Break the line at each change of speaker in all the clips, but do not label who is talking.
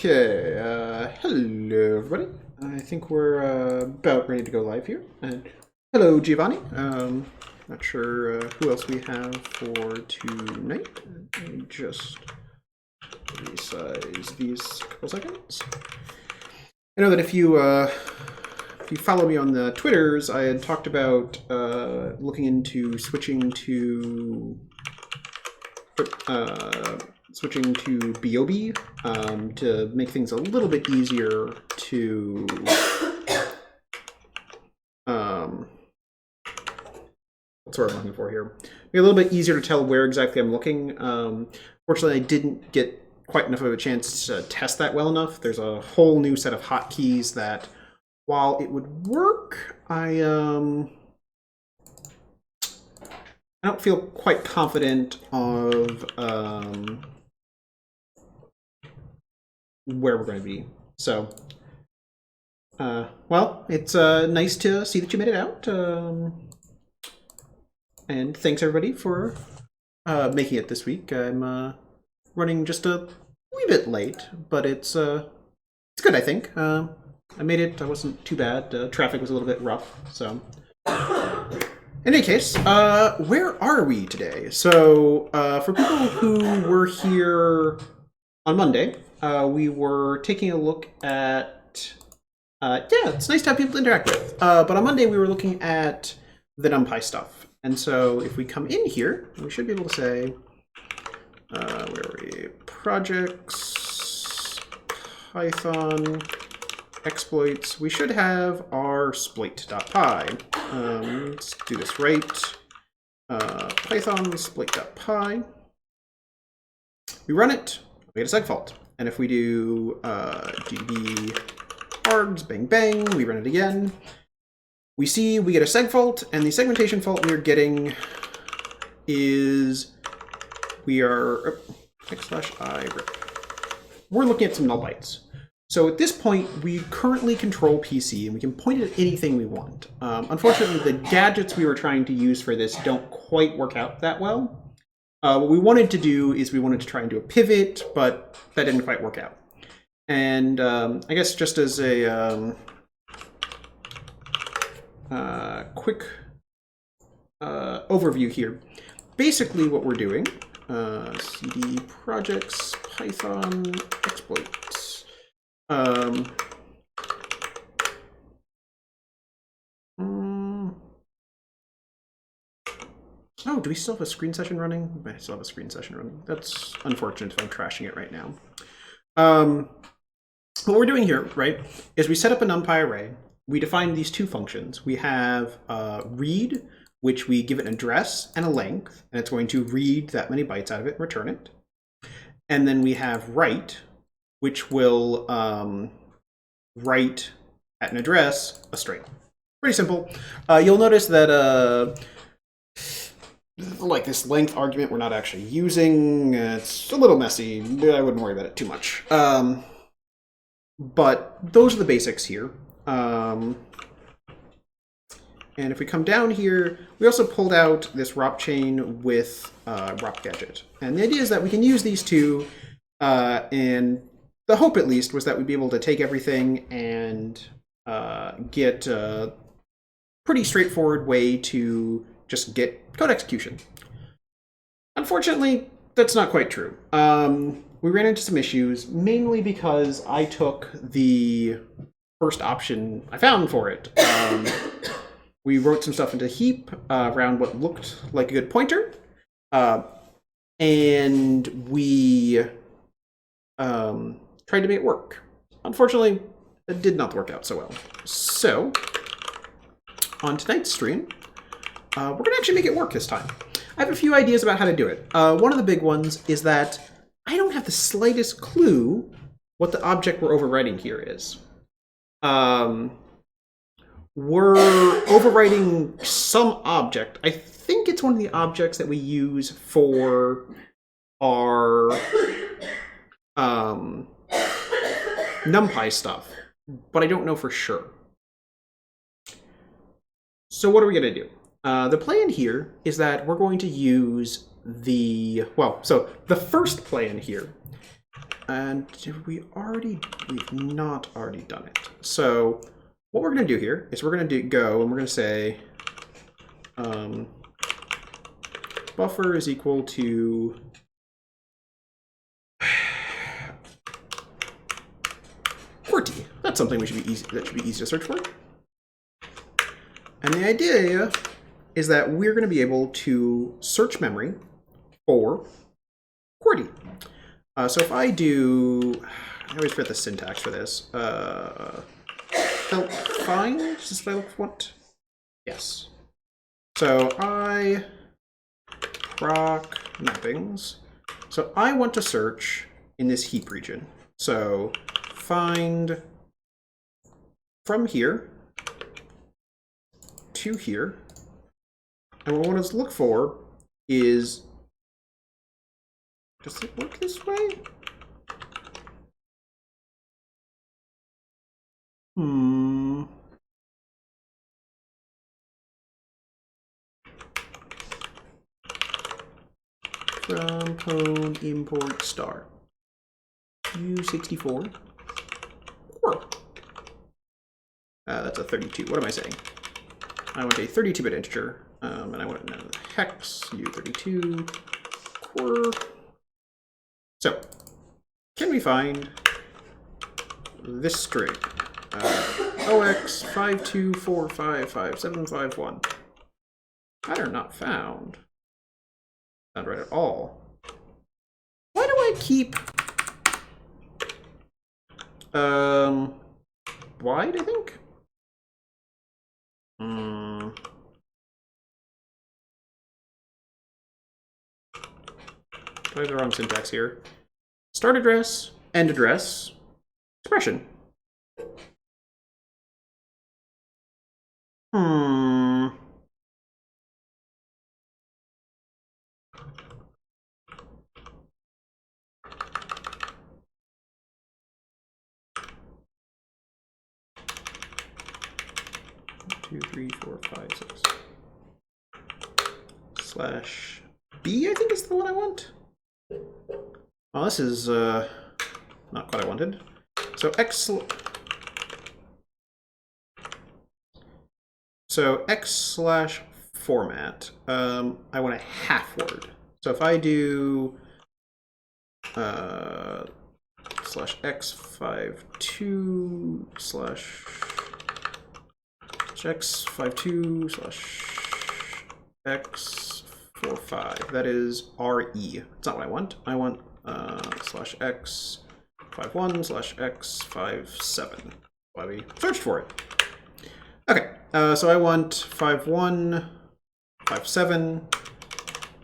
Okay, hello everybody. I think we're about ready to go live here. And hello Giovanni. Not sure who else we have for tonight. Let me just resize these a couple seconds. I know that if you follow me on the Twitters, I had talked about looking into switching to BOB to make things a little bit easier to what's what I'm looking for here. Make it a little bit easier to tell where exactly I'm looking. Fortunately, I didn't get quite enough of a chance to test that well enough. There's a whole new set of hotkeys that, while it would work, I don't feel quite confident of where we're going to be. So, well, it's nice to see that you made it out. And thanks everybody for making it this week. I'm running just a wee bit late, but it's good, I think. I made it. I wasn't too bad. Traffic was a little bit rough, so. In any case, where are we today? So, for people who were here on Monday, we were taking a look at, yeah, it's nice to have people to interact with. But on Monday, we were looking at the numpy stuff. And so if we come in here, we should be able to say, where are we? Projects, Python, exploits. We should have our sploit.py. Let's do this right. Python sploit.py. We run it, we get a seg fault. And if we do gdb args, bang bang, we run it again. We see we get a seg fault, and the segmentation fault we are getting is we are x/I rip. We're looking at some null bytes. So at this point, we currently control PC, and we can point it at anything we want. Unfortunately, the gadgets we were trying to use for this don't quite work out that well. What we wanted to do is we wanted to try and do a pivot, but that didn't quite work out. And I guess just as a quick overview here, basically what we're doing, cd projects, Python, exploits. Oh, do we still have a screen session running? I still have a screen session running. That's unfortunate if I'm crashing it right now. What we're doing here, right, is we set up a numpy array. We define these two functions. We have read, which we give it an address and a length, and it's going to read that many bytes out of it and return it. And then we have write, which will write at an address a string. Pretty simple. You'll notice that like this length argument we're not actually using. It's a little messy. I wouldn't worry about it too much. But those are the basics here. And if we come down here, we also pulled out this ROP chain with ROP gadget. And the idea is that we can use these two, and the hope at least was that we'd be able to take everything and get a pretty straightforward way to just get code execution. Unfortunately, that's not quite true. We ran into some issues, mainly because I took the first option I found for it. We wrote some stuff into heap around what looked like a good pointer, and we tried to make it work. Unfortunately, it did not work out so well. So, on tonight's stream, we're going to actually make it work this time. I have a few ideas about how to do it. One of the big ones is that I don't have the slightest clue what the object we're overwriting here is. We're overwriting some object. I think it's one of the objects that we use for our numpy stuff, but I don't know for sure. So what are we going to do? The plan here is that we're going to use the, well, so the first plan here And did we already? We've not already done it. So what we're going to do here is we're going to go and we're going to say buffer is equal to QWERTY. That's something we should be easy. That should be easy to search for. And the idea is that we're going to be able to search memory for QWERTY. So if I do, I always forget the syntax for this. Find? Is this what I want? Yes. So I proc mappings. So I want to search in this heap region. So find from here to here. And what I want to look for is, does it work this way? From cone import star U64 core. That's a 32. What am I saying? I want a 32-bit integer, and I want to know the hex U32 core. So, can we find this string? OX524555751. Pattern not found. Not right at all. Why do I keep wide, I think? Do I have the wrong syntax here? Start address, end address, expression. 2, 3, 4, 5, 6. Slash B, I think is the one I want. Well, this is not what I wanted. So x/format. I want a half word. So if I do /x52 /x52/x45. That is RE. That's not what I want. I want /x51/x57. Why we searched for it. Okay, so I want 51, 57,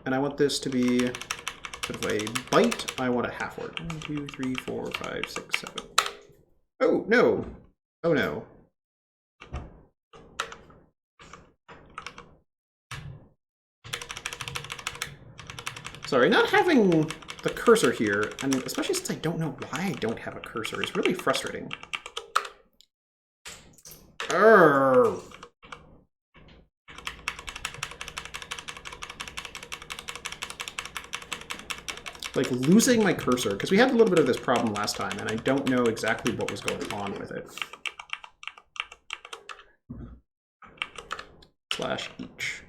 and I want this to be sort of a byte. I want a half word. 1, 2, 3, 4, 5, 6, 7. Oh no! Oh no! Sorry, not having the cursor here, and especially since I don't know why I don't have a cursor, is really frustrating. Urgh. Like losing my cursor, because we had a little bit of this problem last time, and I don't know exactly what was going on with it. /each.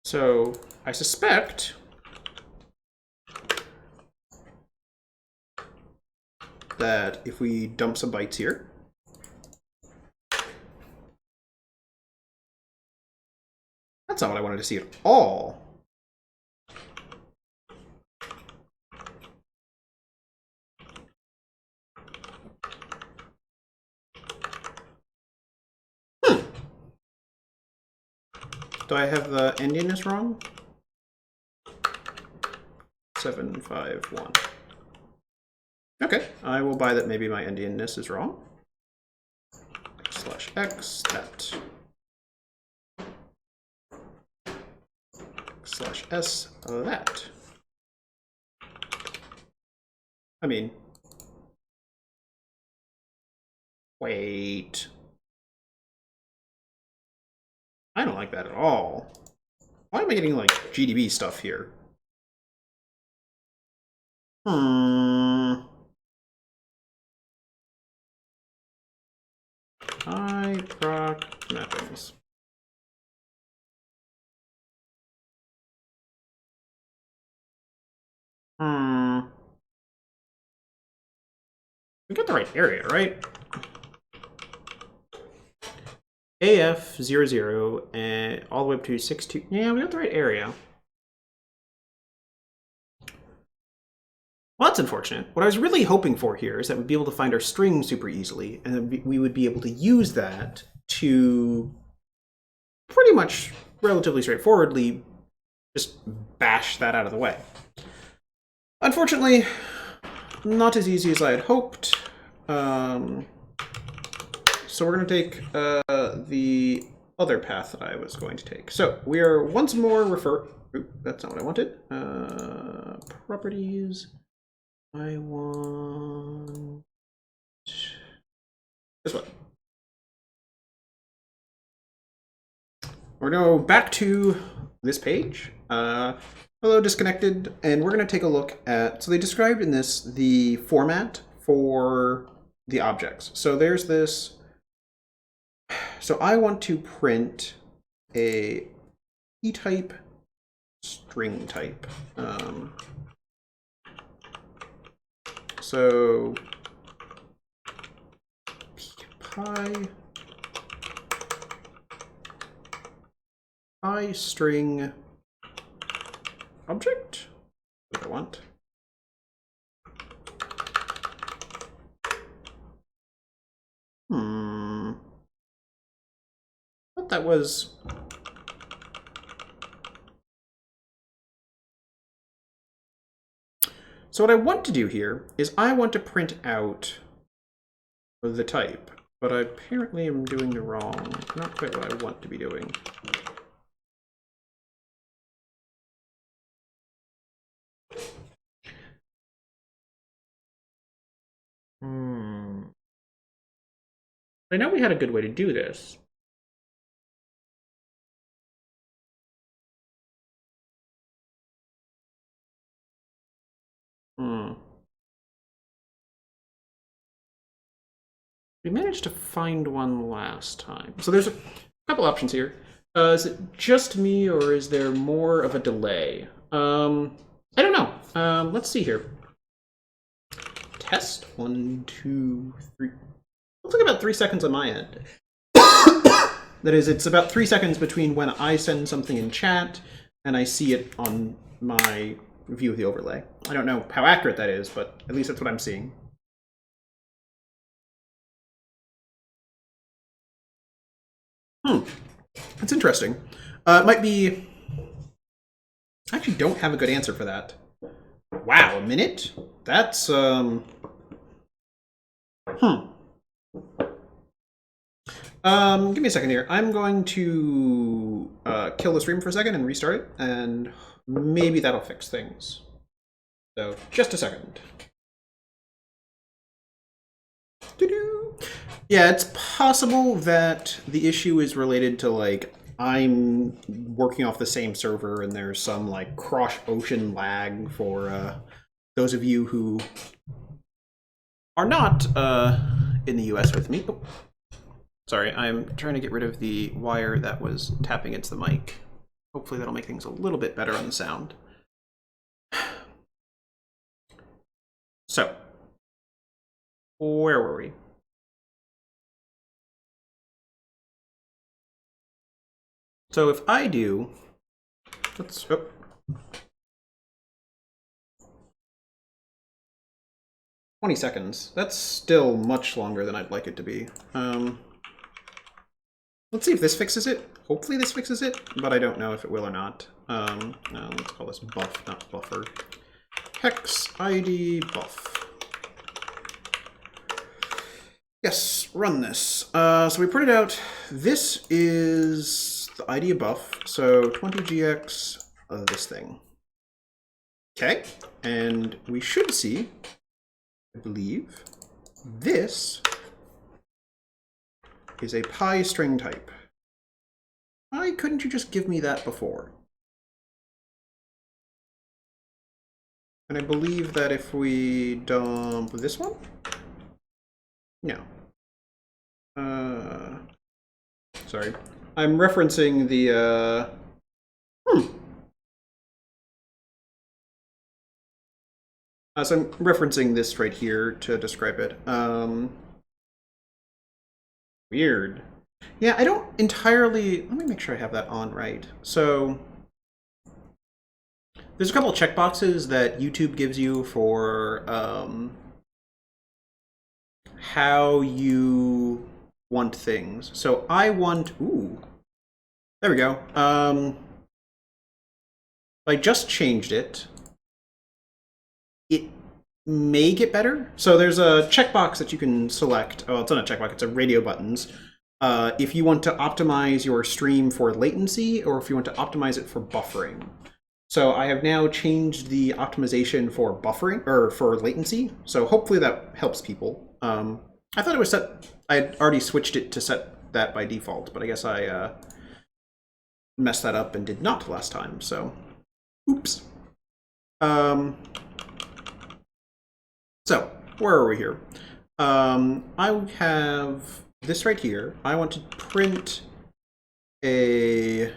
So I suspect that if we dump some bytes here, that's not what I wanted to see at all. Do I have the endianness wrong? 751. Okay, I will buy that maybe my endianness is wrong. /x that /s that. I mean, wait. I don't like that at all. Why am I getting like GDB stuff here? I proc mappings. We got the right area, right? AF00 and all the way up to 62. Yeah, we got the right area. Well, that's unfortunate. What I was really hoping for here is that we'd be able to find our string super easily, and then we would be able to use that to pretty much relatively straightforwardly just bash that out of the way. Unfortunately, not as easy as I had hoped. So we're going to take the other path that I was going to take. So we are once more that's not what I wanted. Properties. I want this one. We're going to go back to this page. Hello, disconnected, and we're going to take a look at, so they described in this the format for the objects. So there's this, so I want to print a E-type string type. So pi string object. What do I want? What that was. So what I want to do here is I want to print out the type, but I apparently am doing the wrong, not quite what I want to be doing. I know we had a good way to do this. We managed to find one last time. So there's a couple options here. Is it just me, or is there more of a delay? I don't know. Let's see here. Test 1, 2, 3. Looks like about 3 seconds on my end. That is, it's about 3 seconds between when I send something in chat and I see it on my view of the overlay. I don't know how accurate that is, but at least that's what I'm seeing. That's interesting. It might be... I actually don't have a good answer for that. Wow, a minute? That's, Give me a second here. I'm going to kill the stream for a second and restart it, and maybe that'll fix things. So, just a second. Yeah, it's possible that the issue is related to, like, I'm working off the same server and there's some, like, cross-ocean lag for those of you who are not in the US with me. Oh, sorry, I'm trying to get rid of the wire that was tapping into the mic. Hopefully that'll make things a little bit better on the sound. So, where were we? So if I do, let's, 20 seconds. That's still much longer than I'd like it to be. Let's see if this fixes it. Hopefully this fixes it, but I don't know if it will or not. Let's call this buff, not buffer. Hex ID buff. Yes, run this. So we printed out, this is the ID of buff, so 20gx of this thing. Okay, and we should see, I believe, this is a pi string type. Why couldn't you just give me that before? And I believe that if we dump this one? No. Sorry. I'm referencing the, so I'm referencing this right here to describe it. Weird. Yeah, I don't entirely... Let me make sure I have that on right. So there's a couple of checkboxes that YouTube gives you for how you want things. So I want... Ooh. There we go. I just changed it. It may get better. So there's a checkbox that you can select. Oh, it's not a checkbox, it's a radio buttons. If you want to optimize your stream for latency, or if you want to optimize it for buffering. So I have now changed the optimization for buffering, or for latency. So hopefully that helps people. I thought it was set, I had already switched it to set that by default, but I guess I messed that up and did not last time, so oops. So, where are we here? I have this right here. I want to print I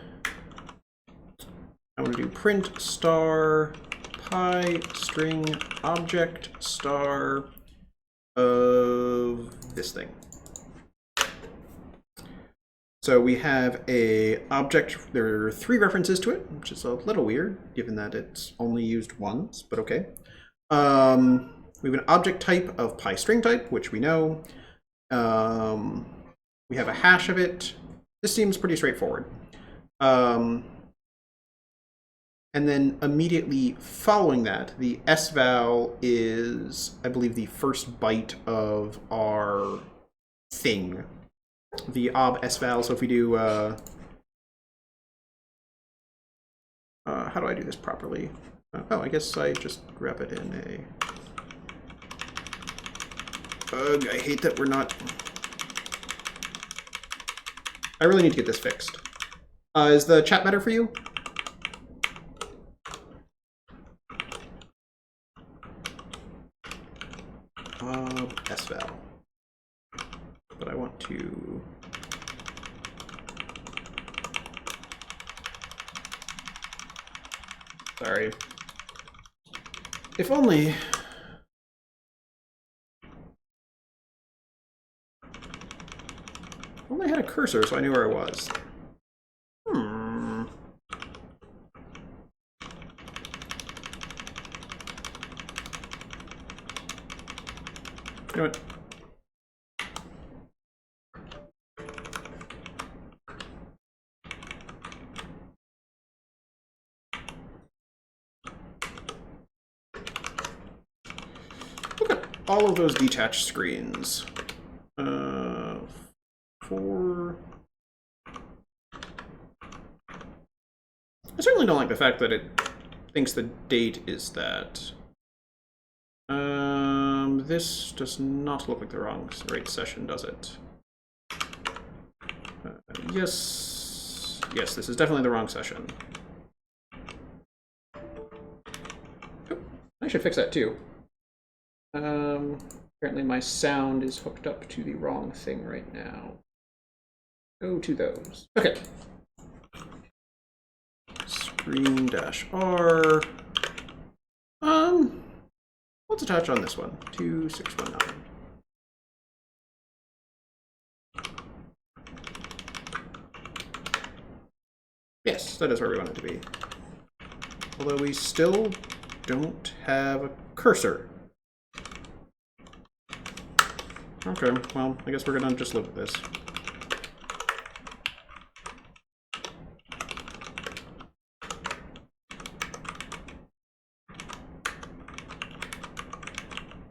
want to do print star pi string object star of this thing. So we have a object, there are 3 references to it, which is a little weird, given that it's only used once, but okay. We have an object type of pi string type, which we know. We have a hash of it. This seems pretty straightforward. And then immediately following that, the sval is, I believe, the first byte of our thing. The ob sval. So if we do, how do I do this properly? Oh, I guess I just grab it in a... Ugh, I hate that we're not... I really need to get this fixed. Is the chat better for you? Sval. But I want to... Sorry. If only... I had a cursor, so I knew where I was. You know what? Look at all of those detached screens. I certainly don't like the fact that it thinks the date is that. This does not look like the right session, does it? Yes. Yes, this is definitely the wrong session. Oh, I should fix that too. Apparently my sound is hooked up to the wrong thing right now. Go to those. Okay. Screen-R. Let's attach on this one. 2619. Yes, that is where we want it to be. Although we still don't have a cursor. Okay, well, I guess we're gonna just live with this.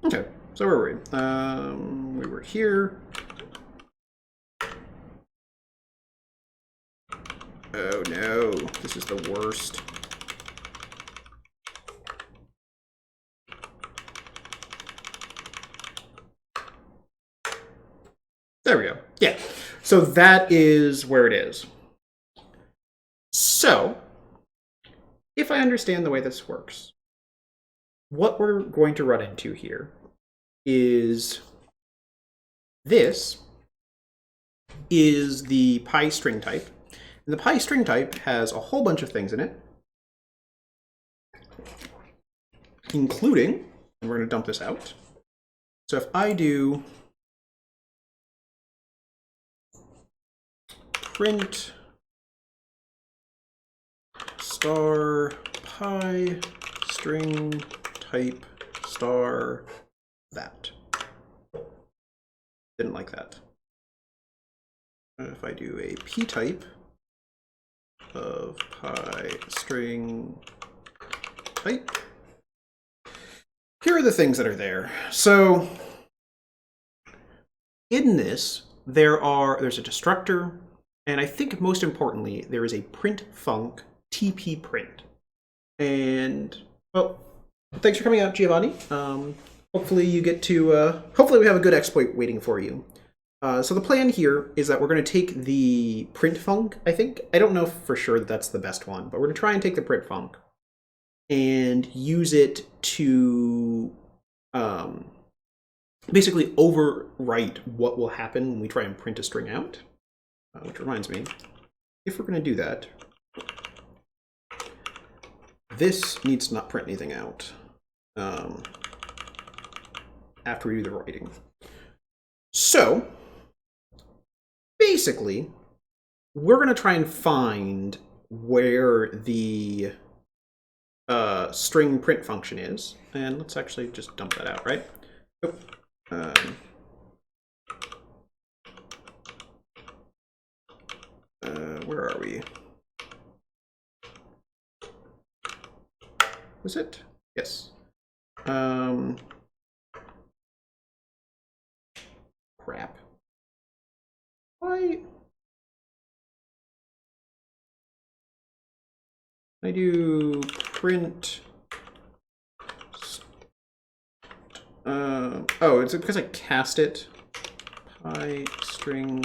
Okay, so where were we? We were here. Oh no, this is the worst. There we go. Yeah, so that is where it is. So, if I understand the way this works, what we're going to run into here is this is the pi string type. And the pi string type has a whole bunch of things in it, including, and we're going to dump this out. So if I do print star pi string type star that. Didn't like that. If I do a p type of pi string type, here are the things that are there. So in this, there's a destructor, and I think most importantly, there is a print func tp print. And well, thanks for coming out, Giovanni. Hopefully you get to, hopefully we have a good exploit waiting for you. So the plan here is that we're going to take the print func, I think. I don't know for sure that that's the best one, but we're going to try and take the print func and use it to basically overwrite what will happen when we try and print a string out. Which reminds me, if we're going to do that, this needs to not print anything out after we do the writing. So basically, we're going to try and find where the string print function is. And let's actually just dump that out, right? Oh. Where are we? Is it? Yes. Crap. Why? I do print. Oh, it's because I cast it. Pi string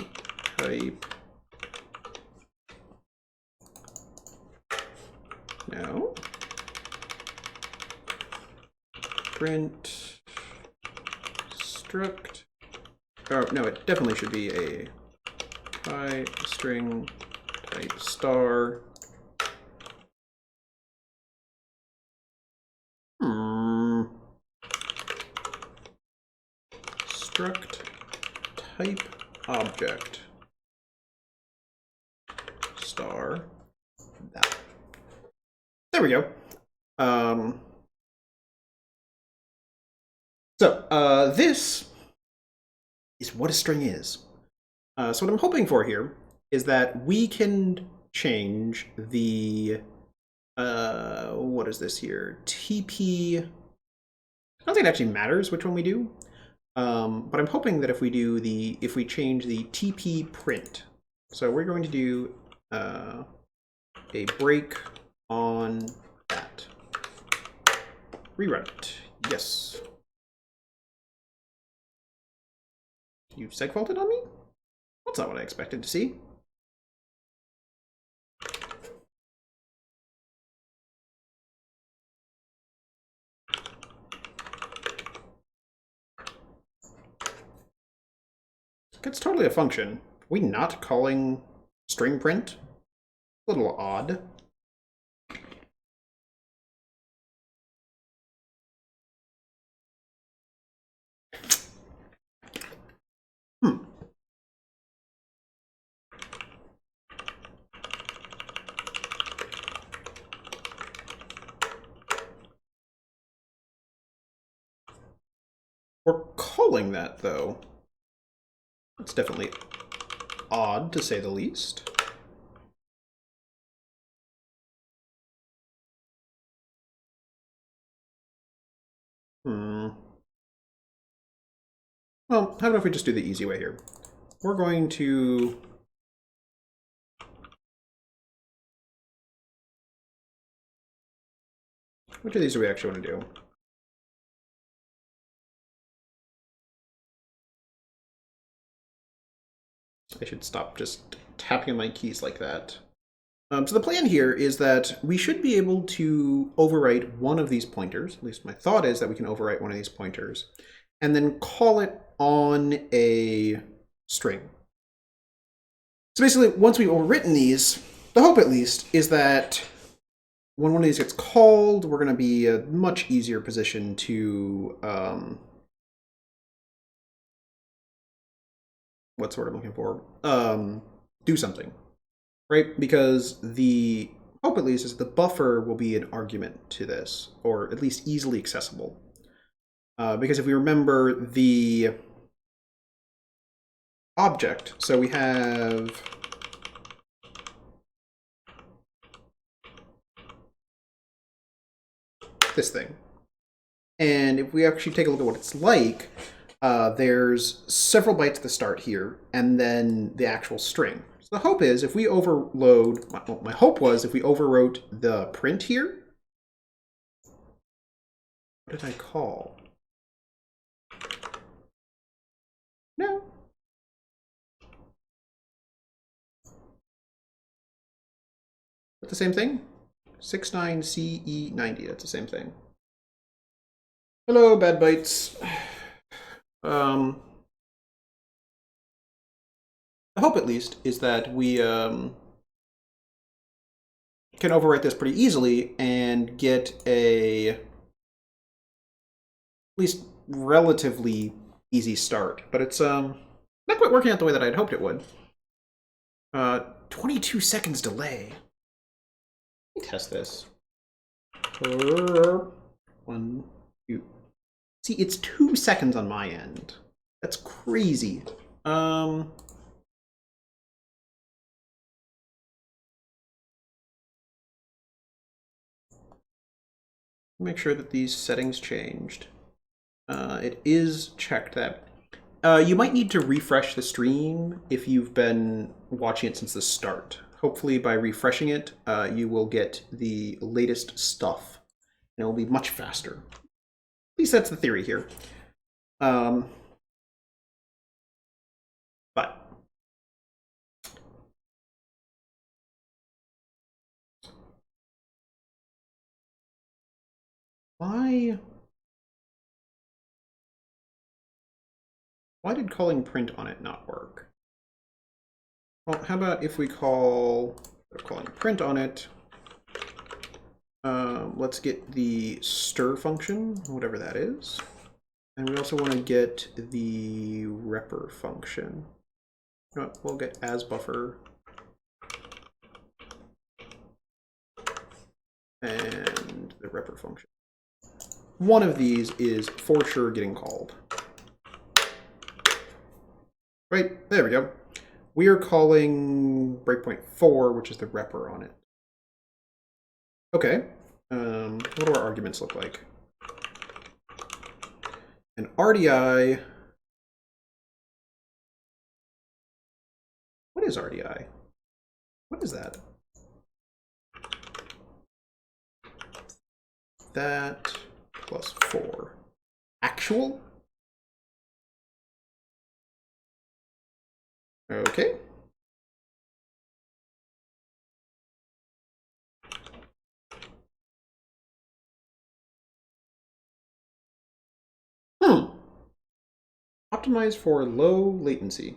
type. No. Print struct. Oh, no, it definitely should be a pi string type star. Struct type object star that. There we go. This is what a string is. So what I'm hoping for here is that we can change the, what is this here? TP. I don't think it actually matters which one we do. But I'm hoping that if we change the TP print, so we're going to do a break on that. Rerun it. Yes. You segfaulted on me? That's not what I expected to see. It's totally a function. Are we not calling string print? A little odd. We're calling that, though. It's definitely odd, to say the least. Well, how about if we just do the easy way here? We're going to... Which of these do we actually want to do? I should stop just tapping on my keys like that. So the plan here is that we should be able to overwrite one of these pointers. At least my thought is that we can overwrite one of these pointers and then call it on a string. So basically, once we've overwritten these, the hope at least is that when one of these gets called, we're going to be a much easier position to what's the word I'm looking for? Do something, right? Because the hope at least is the buffer will be an argument to this, or at least easily accessible. Because if we remember the object, so we have this thing. And if we actually take a look at what it's like, there's several bytes at the start here, and then the actual string. So the hope is if we overload, well, my hope was if we overwrote the print here, what did I call? No. That's the same thing? 69CE90, that's the same thing. Hello, bad bytes. The hope, at least, is that we can overwrite this pretty easily and get at least relatively easy start. But it's not quite working out the way that I'd hoped it would. 22 seconds delay. Let me test this. 1, 2. See, it's 2 seconds on my end. That's crazy. Make sure that these settings changed. It is checked that. You might need to refresh the stream if you've been watching it since the start. Hopefully by refreshing it, you will get the latest stuff, and it will be much faster. At least that's the theory here. But why did calling print on it not work? Well, how about if we calling print on it, let's get the stir function, whatever that is. And we also want to get the repr function. You know what, we'll get as buffer. And the repr function. One of these is for sure getting called. Right, there we go. We are calling breakpoint 4, which is the repr on it. Okay, what do our arguments look like? An RDI. What is RDI? What is that? That plus 4. Actual? Okay. Optimize for low latency.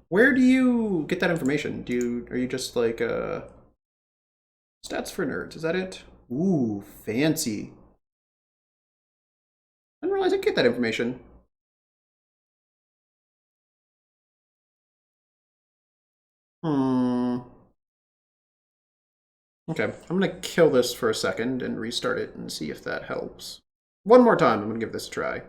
Where do you get that information? Are you just like stats for nerds? Is that it? Ooh, fancy. I didn't realize I could get that information. Okay, I'm gonna kill this for a second and restart it and see if that helps. One more time, I'm gonna give this a try.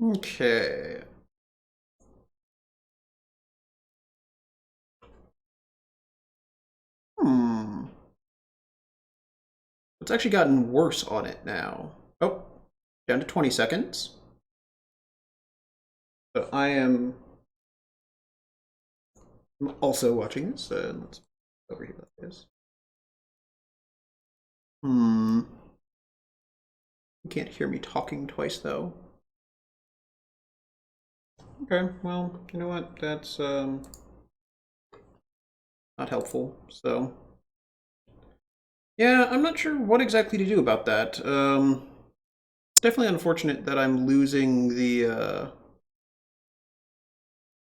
Okay. It's actually gotten worse on it now. Oh, down to 20 seconds. So I am I'm also watching this, and let's over here like this. You can't hear me talking twice though. Okay, well, you know what? That's not helpful. So yeah, I'm not sure what exactly to do about that. It's definitely unfortunate that I'm losing the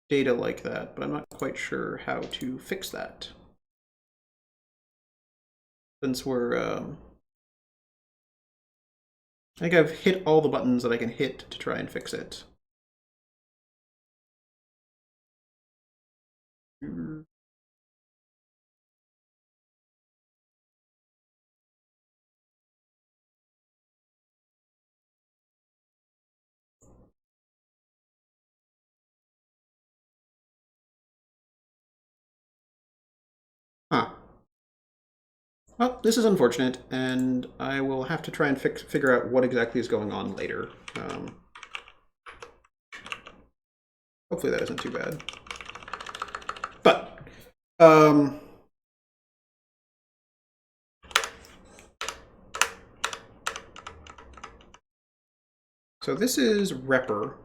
data like that, but I'm not quite sure how to fix that. Since we're I think I've hit all the buttons that I can hit to try and fix it. Huh. Well, this is unfortunate, and I will have to try and figure out what exactly is going on later. Hopefully that isn't too bad. But, so this is repr.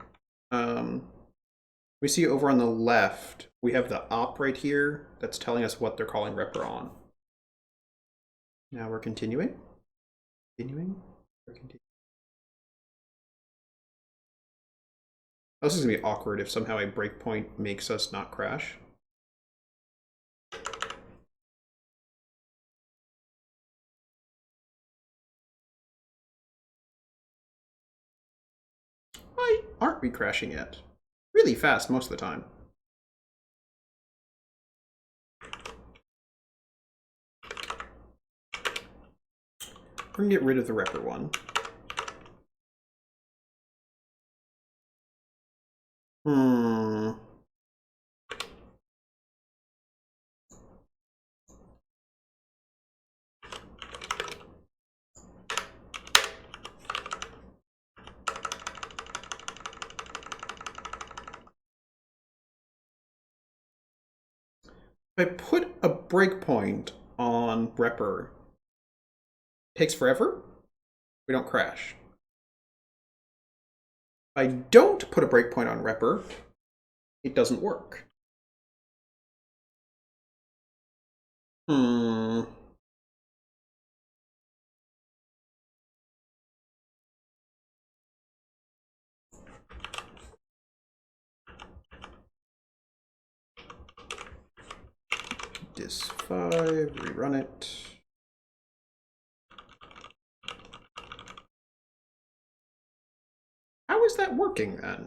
We see over on the left, we have the op right here that's telling us what they're calling repr on. Now we're continuing. Continuing. This is going to be awkward if somehow a breakpoint makes us not crash. Why aren't we crashing yet? Really fast most of the time. We're going to get rid of the repr one. If I put a breakpoint on repr, it takes forever. We don't crash. If I don't put a breakpoint on repr, it doesn't work. Dis5, rerun it. How is that working then?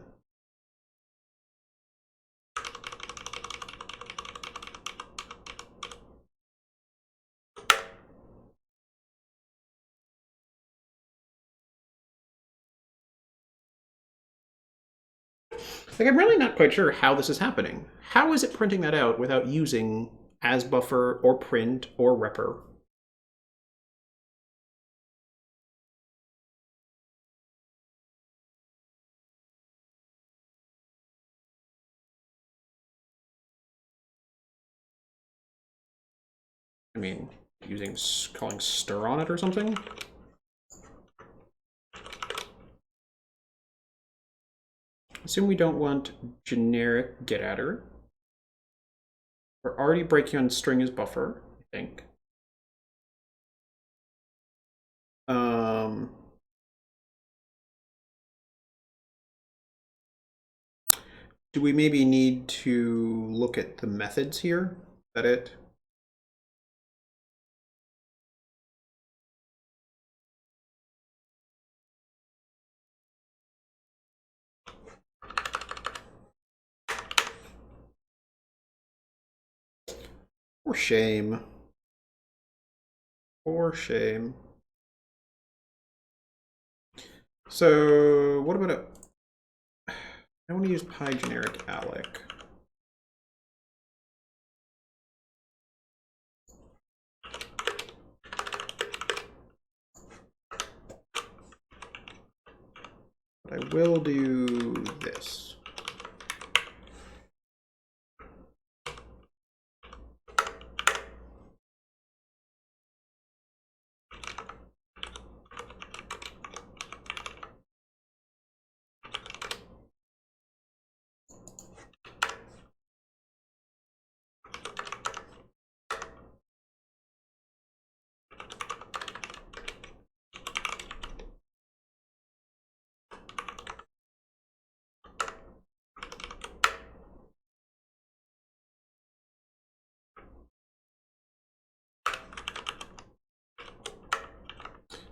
Like, I'm really not quite sure how this is happening. How is it printing that out without using as buffer or print or repr? I mean, calling stir on it or something? Assume we don't want generic getAttr. We're already breaking on string as buffer, I think. Do we maybe need to look at the methods here? Is that it? For shame. For shame. So what about a... I want to use PyGeneric alloc. But I will do this.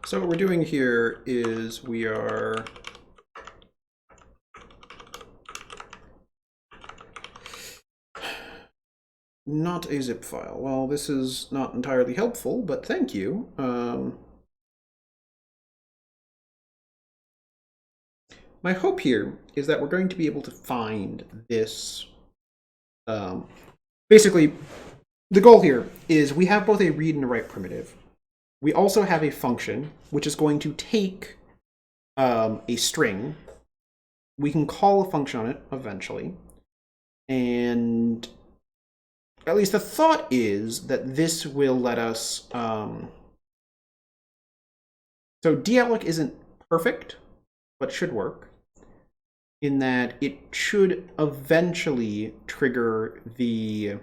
So what we're doing here is we are not a zip file. Well, this is not entirely helpful, but thank you. My hope here is that we're going to be able to find this. Basically, the goal here is we have both a read and a write primitive. We also have a function which is going to take a string. We can call a function on it eventually. And at least the thought is that this will let us... So dealloc isn't perfect, but should work, in that it should eventually trigger the...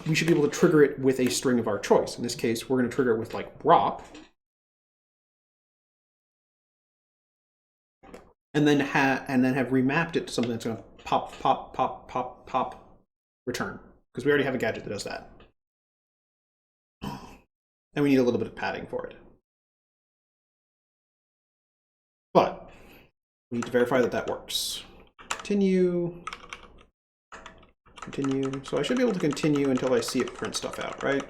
we should be able to trigger it with a string of our choice. In this case, we're going to trigger it with like ROP. And then have remapped it to something that's going to pop, pop, pop, pop, pop, return. Because we already have a gadget that does that. And we need a little bit of padding for it. But we need to verify that that works. Continue. Continue. So I should be able to continue until I see it print stuff out, right?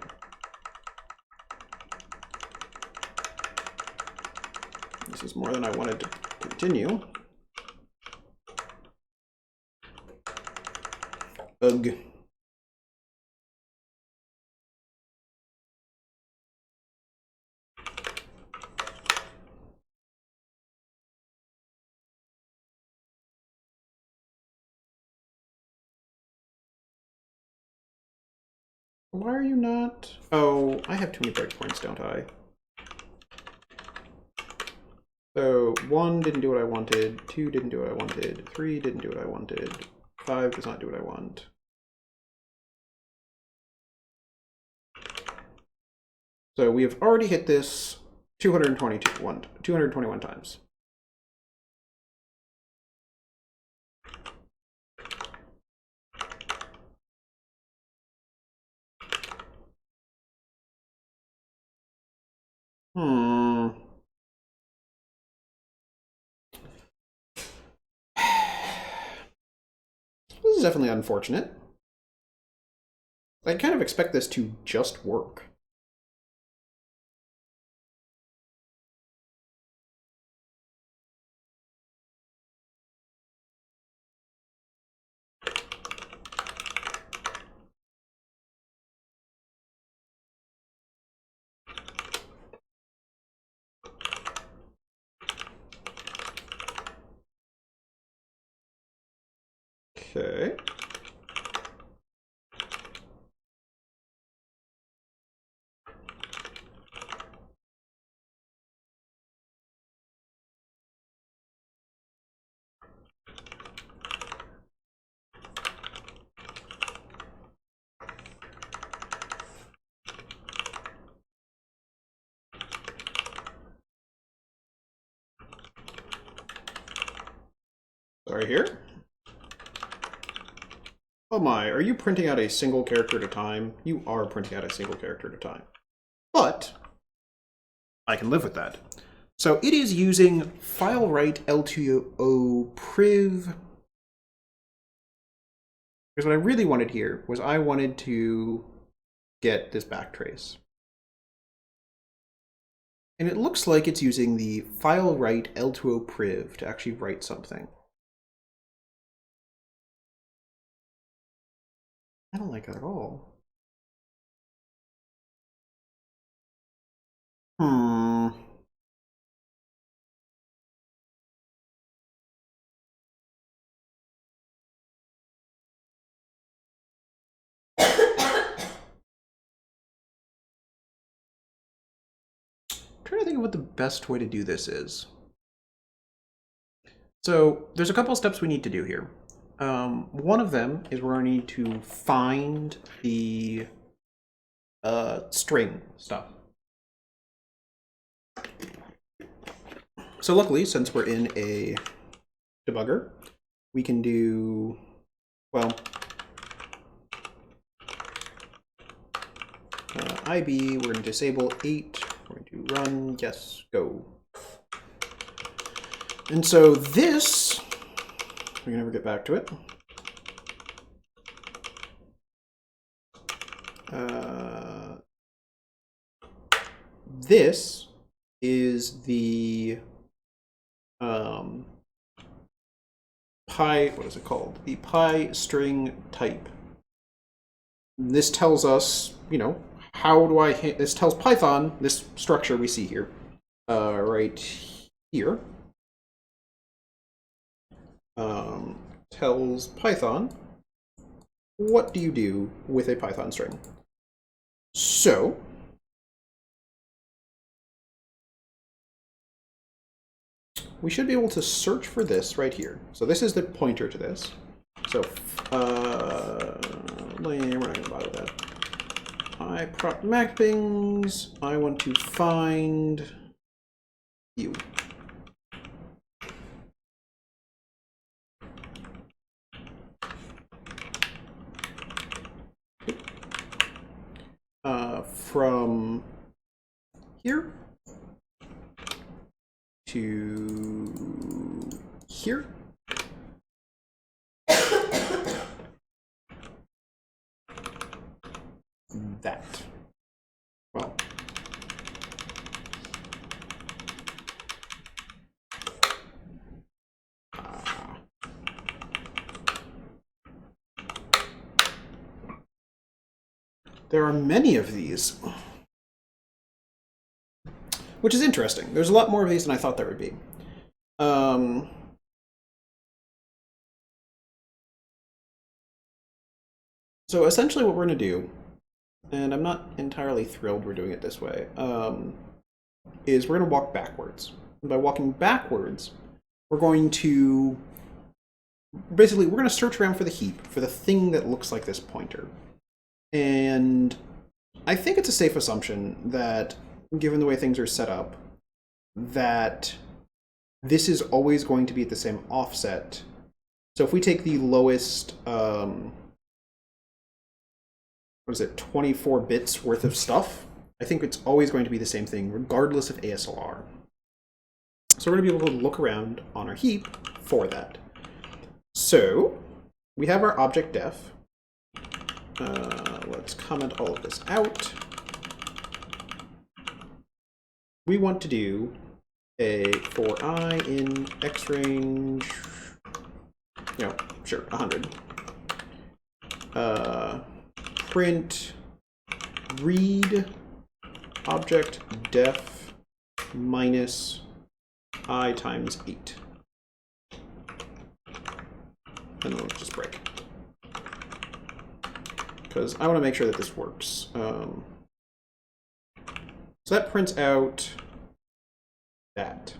This is more than I wanted to continue. Ugh. Why are you not? Oh, I have too many breakpoints, don't I? So 1 didn't do what I wanted, 2 didn't do what I wanted, 3 didn't do what I wanted, 5 does not do what I want. So we have already hit this 221 times. This is definitely unfortunate. I kind of expect this to just work. Okay. Sorry here. Oh my, are you printing out a single character at a time? You are printing out a single character at a time. But I can live with that. So it is using file write L2O priv. Because what I really wanted here was I wanted to get this backtrace. And it looks like it's using the file write L2O priv to actually write something. I don't like that at all. I'm trying to think of what the best way to do this is. So there's a couple of steps we need to do here. One of them is we're going to need to find the string stuff. So luckily, since we're in a debugger, we can do, well, IB, we're going to disable 8, we're going to you run? Yes, go. And so this, we can never get back to it. This is the pi, what is it called? The pi string type. This tells us, you know, how do I, this tells Python, this structure we see here, right here, tells Python, what do you do with a Python string? So, we should be able to search for this right here. So this is the pointer to this. So, we're not going to bother with that. Prop mappings. I want to find you. From here to here. That. Well. There are many of these. Which is interesting. There's a lot more of these than I thought there would be. So essentially what we're going to do, and I'm not entirely thrilled we're doing it this way, is we're going to walk backwards. And by walking backwards, we're going to, basically, we're going to search around for the heap, for the thing that looks like this pointer. And I think it's a safe assumption that, given the way things are set up, that this is always going to be at the same offset. So if we take the lowest, what is it, 24 bits worth of stuff, I think it's always going to be the same thing, regardless of ASLR. So we're going to be able to look around on our heap for that. So we have our object def. Let's comment all of this out. We want to do a for I in x range, you know, sure, 100. Print read object def minus I times 8. And then we'll just break. Because I want to make sure that this works. So that prints out that.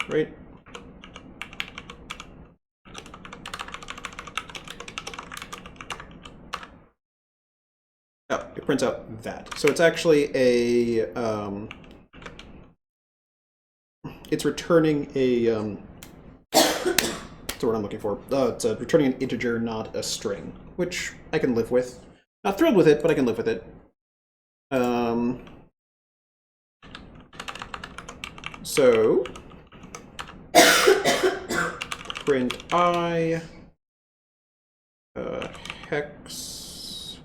Right? Oh, it prints out that. So it's actually a, it's returning a, that's what I'm looking for. It's returning an integer, not a string, which I can live with. Not thrilled with it, but I can live with it. So print I hex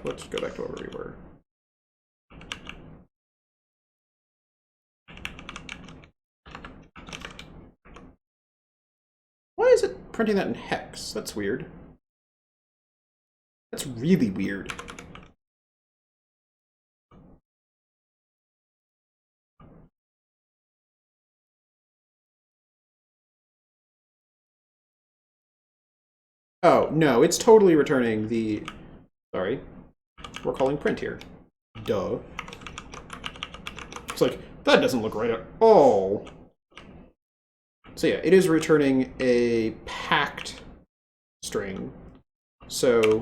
let's go back to where we were. Why is it printing that in hex? That's weird. That's really weird. Oh, no, it's totally returning the... Sorry. We're calling print here. Duh. It's like, that doesn't look right at all. So yeah, it is returning a packed string. So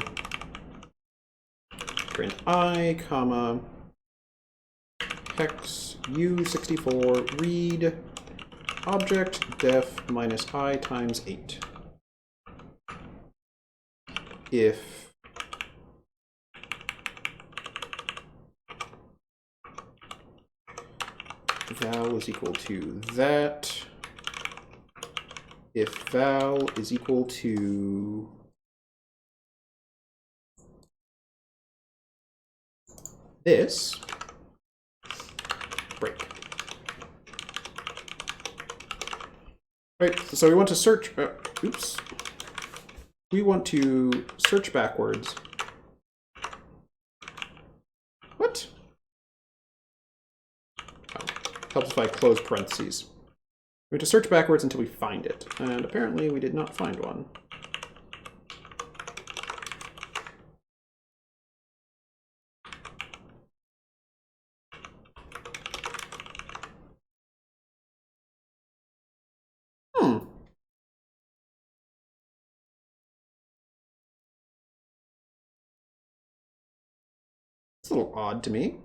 print I, comma, hex u64 read object def minus I times 8. if val is equal to that, if val is equal to this, break. Right, so we want to search, oops. We want to search backwards. What? Oh, helps if I close parentheses. We have to search backwards until we find it, and apparently we did not find one. It's a little odd to me.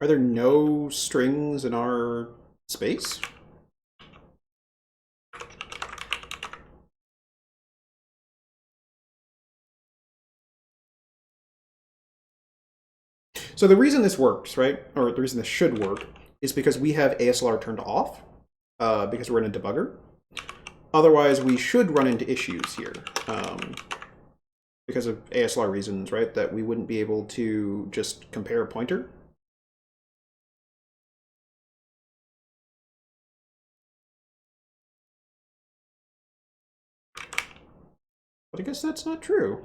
Are there no strings in our space? So the reason this works, right, or the reason this should work, is because we have ASLR turned off, because we're in a debugger. Otherwise, we should run into issues here, because of ASLR reasons, right, that we wouldn't be able to just compare a pointer. But I guess that's not true.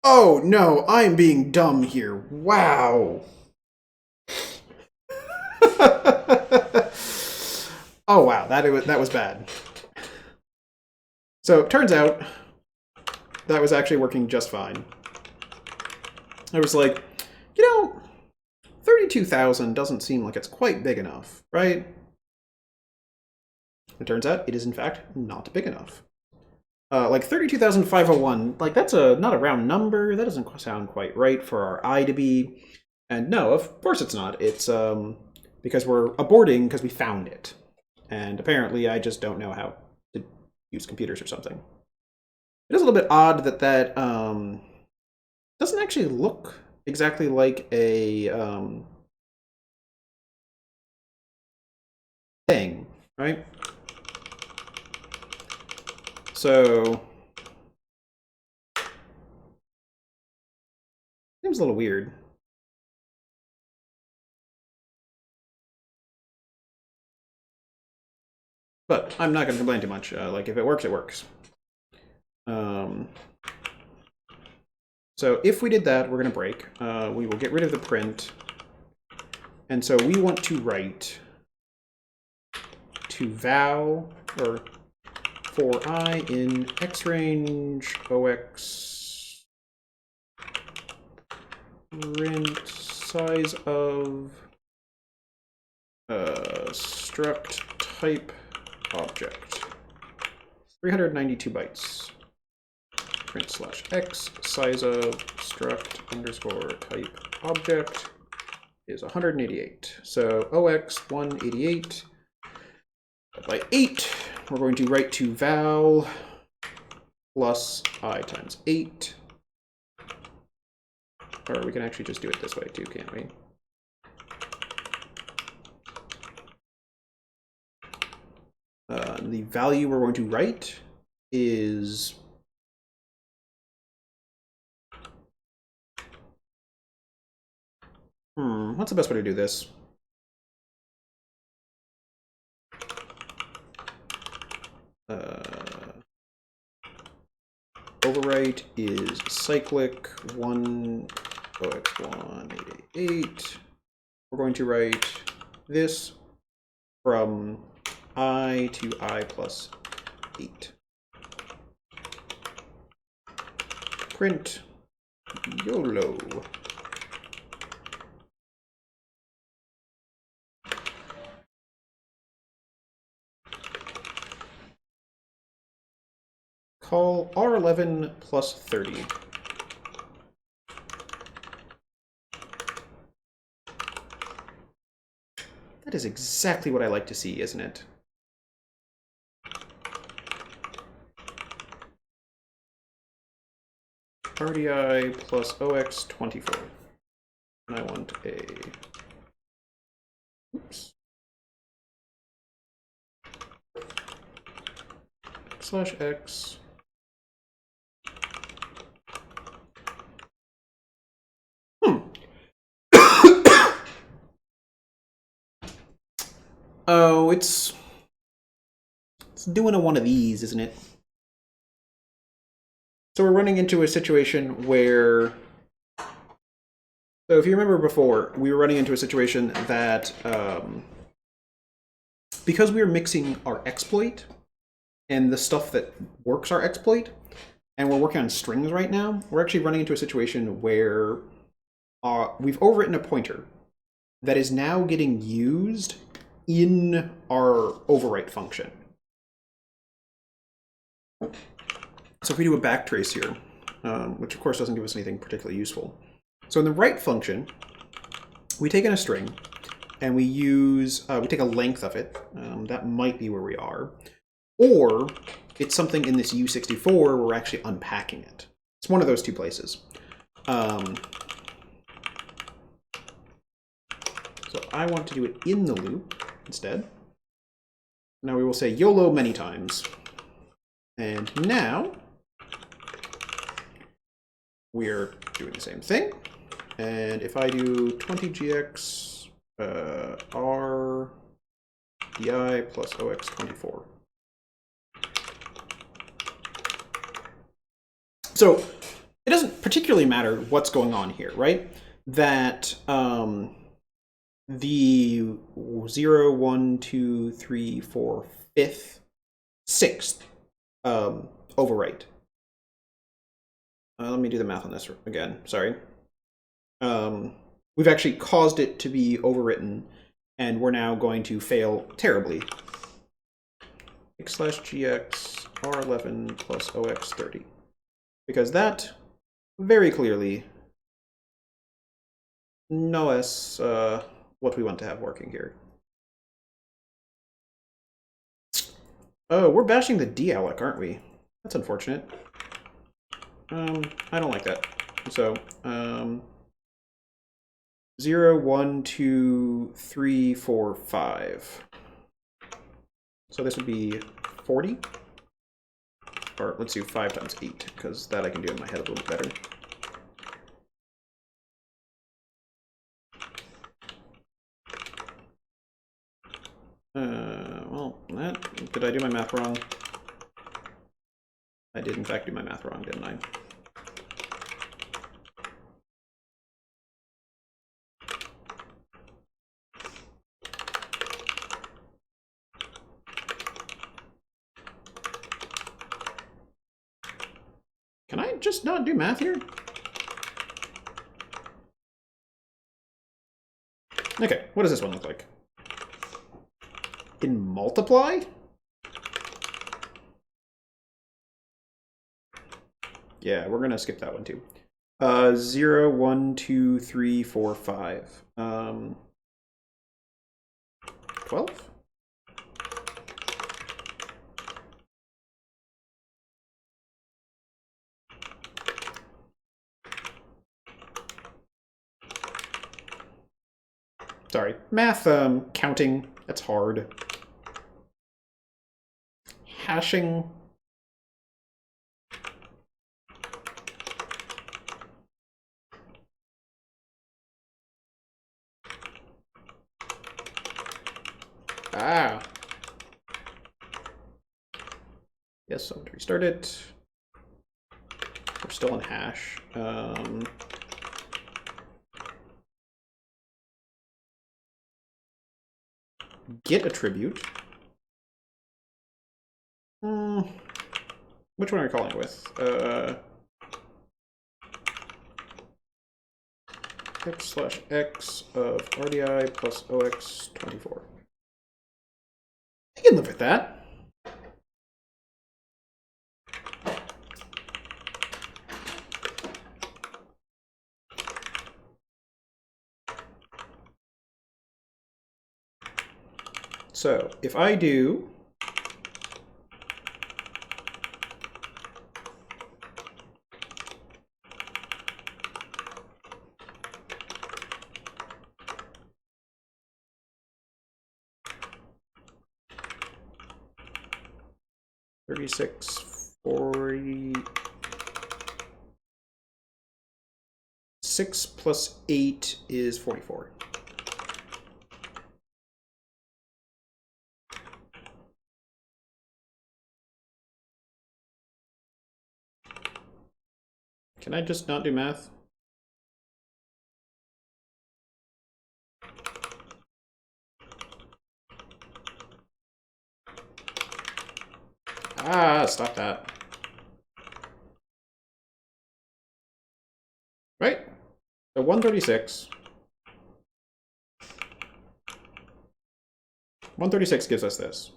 Oh no, I'm being dumb here. Wow. Oh wow, that was bad. So it turns out that was actually working just fine. I was like, you know, 32,000 doesn't seem like it's quite big enough, right? It turns out it is in fact not big enough. Like 32,501, like that's not a round number. That doesn't sound quite right for our I to be. And no, of course it's not. It's because we're aborting because we found it. And apparently I just don't know how to use computers or something. It is a little bit odd that that doesn't actually look exactly like a thing, right? So seems a little weird. But I'm not going to complain too much. Like, if it works, it works. So if we did that, we're going to break. We will get rid of the print. And so we want to write to val, or for I in x range ox print size of struct type object 392 bytes. Print slash x size of struct underscore type object is 188. So ox 188 by 8. We're going to write to val plus I times 8. Or we can actually just do it this way too, can't we? The value we're going to write is what's the best way to do this? overwrite is cyclic 1 0x1 888. We're going to write this from I to I plus 8. Print YOLO. Call R11 plus 30. That is exactly what I like to see, isn't it? RDI plus OX24. And I want a... Oops. Slash X. Oh, it's doing a one of these, isn't it? So we're running into a situation where, so if you remember before, we were running into a situation that because we were mixing our exploit and the stuff that works our exploit, and we're working on strings right now, we're actually running into a situation where we've overwritten a pointer that is now getting used in our overwrite function. So if we do a backtrace here, which of course doesn't give us anything particularly useful. So in the write function, we take in a string and we use, we take a length of it. That might be where we are. Or it's something in this U64 where we're actually unpacking it. It's one of those two places. So I want to do it in the loop instead. Now we will say YOLO many times. And now we're doing the same thing. And if I do 20gx r di plus ox24. So it doesn't particularly matter what's going on here, right? That the 0, 1, 2, 3, 4, 5th, 6th overwrite. Let me do the math on this again, sorry. We've actually caused it to be overwritten, and we're now going to fail terribly. X/gx r11 plus ox30. Because that very clearly knows what we want to have working here. Oh, we're bashing the dealloc, aren't we? That's unfortunate. I don't like that. So, 0, 1, 2, 3, 4, 5. So this would be 40. Or let's do 5 times 8, because that I can do in my head a little bit better. Well, did I do my math wrong? I did in fact do my math wrong, didn't I? Can I just not do math here? Okay, what does this one look like? In multiply? Yeah, we're gonna skip that one too. 0, 1, 2, 3, 4, 5. 12? Sorry, math, counting, that's hard. Hashing. Ah. Yes, I'm going to restart it. still in hash. Get attribute. Which one are you calling it with? X/x of RDI plus OX24. I can live with that. So if I do $36, $46 plus 8 is 44. Can I just not do math? Ah, stop that. Right? So 136. 136 gives us this.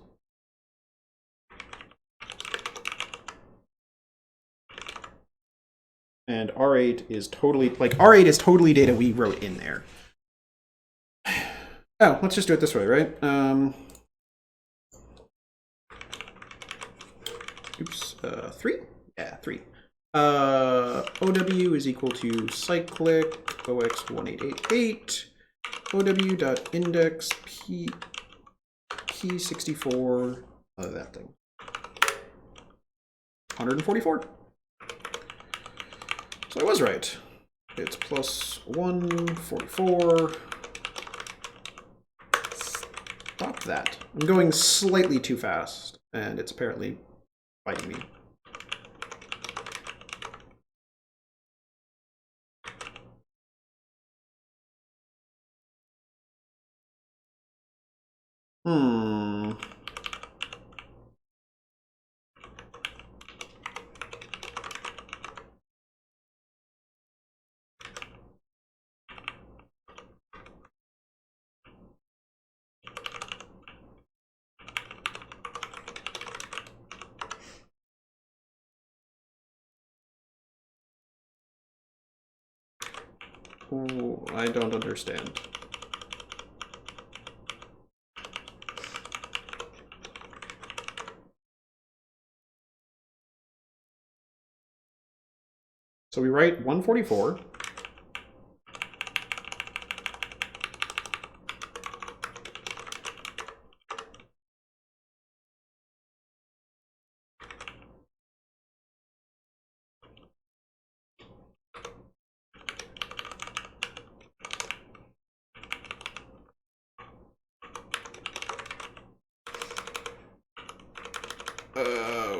And R8 is totally, like, R8 is totally data we wrote in there. Oh, let's just do it this way, right? Oops, 3? Yeah, 3. OW is equal to cyclic OX1888, OW.index P64, that thing. 144. So I was right. It's plus 144. Stop that. I'm going slightly too fast, and it's apparently biting me. Ooh, I don't understand. So we write 144.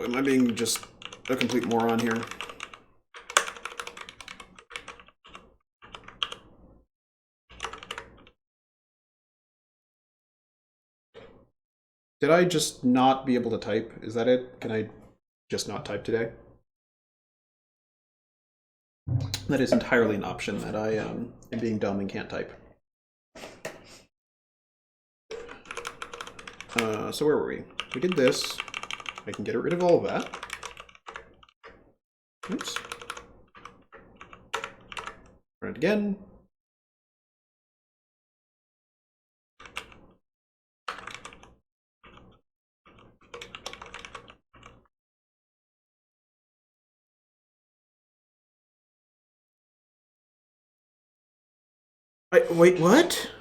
Am I being just a complete moron here? Did I just not be able to type? Is that it? Can I just not type today? That is entirely an option, that I am being dumb and can't type. So where were we? We did this. I can get rid of all of that. Oops. Run it again. Wait, what?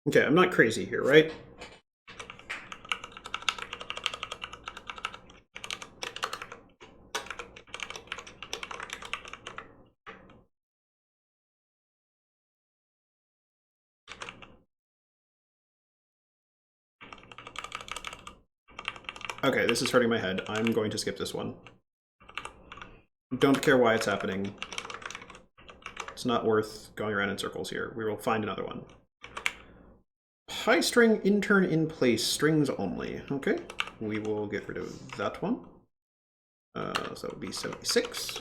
Okay, I'm not crazy here, right? Okay, this is hurting my head. I'm going to skip this one. Don't care why it's happening. It's not worth going around in circles here. We will find another one. High string intern in place, strings only. Okay, we will get rid of that one. So that would be 76.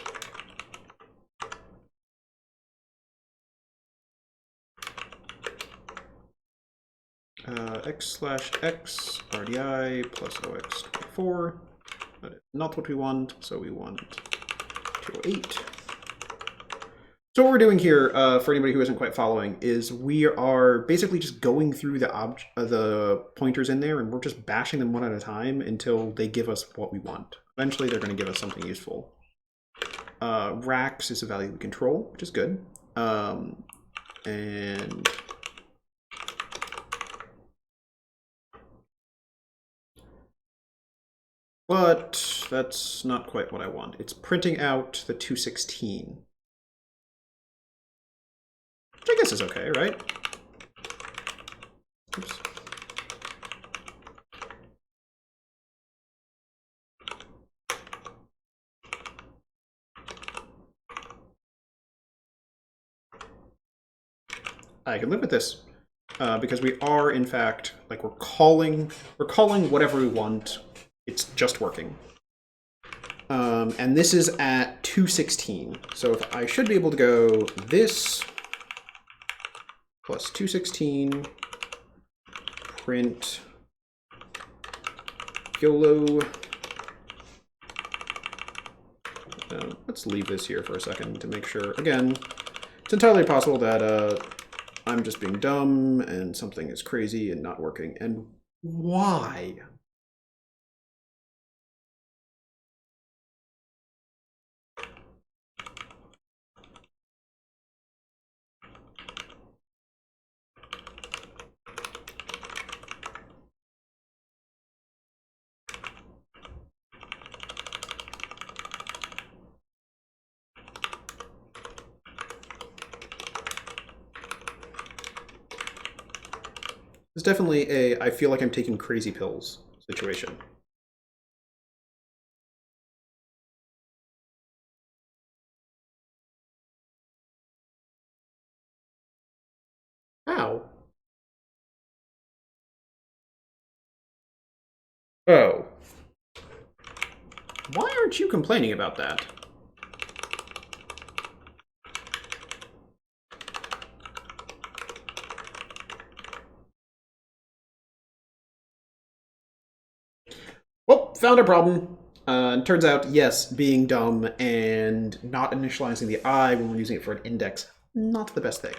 x/x RDI plus OX24. That is not what we want, so we want 208. So what we're doing here, for anybody who isn't quite following, is we are basically just going through the pointers in there, and we're just bashing them one at a time until they give us what we want. Eventually, they're going to give us something useful. Racks is a value we control, which is good. And but that's not quite what I want. It's printing out the 216. Which I guess is okay, right? Oops. I can live with this because we are, in fact, like we're calling whatever we want. It's just working. And this is at 216. So if I should be able to go this plus 216 print YOLO. Let's leave this here for a second to make sure. Again, it's entirely possible that I'm just being dumb and something is crazy and not working. And why? It's definitely a I feel like I'm taking crazy pills situation. How? Oh. Why aren't you complaining about that? Well, found a problem. Turns out, yes, being dumb and not initializing the I when we're using it for an index, not the best thing.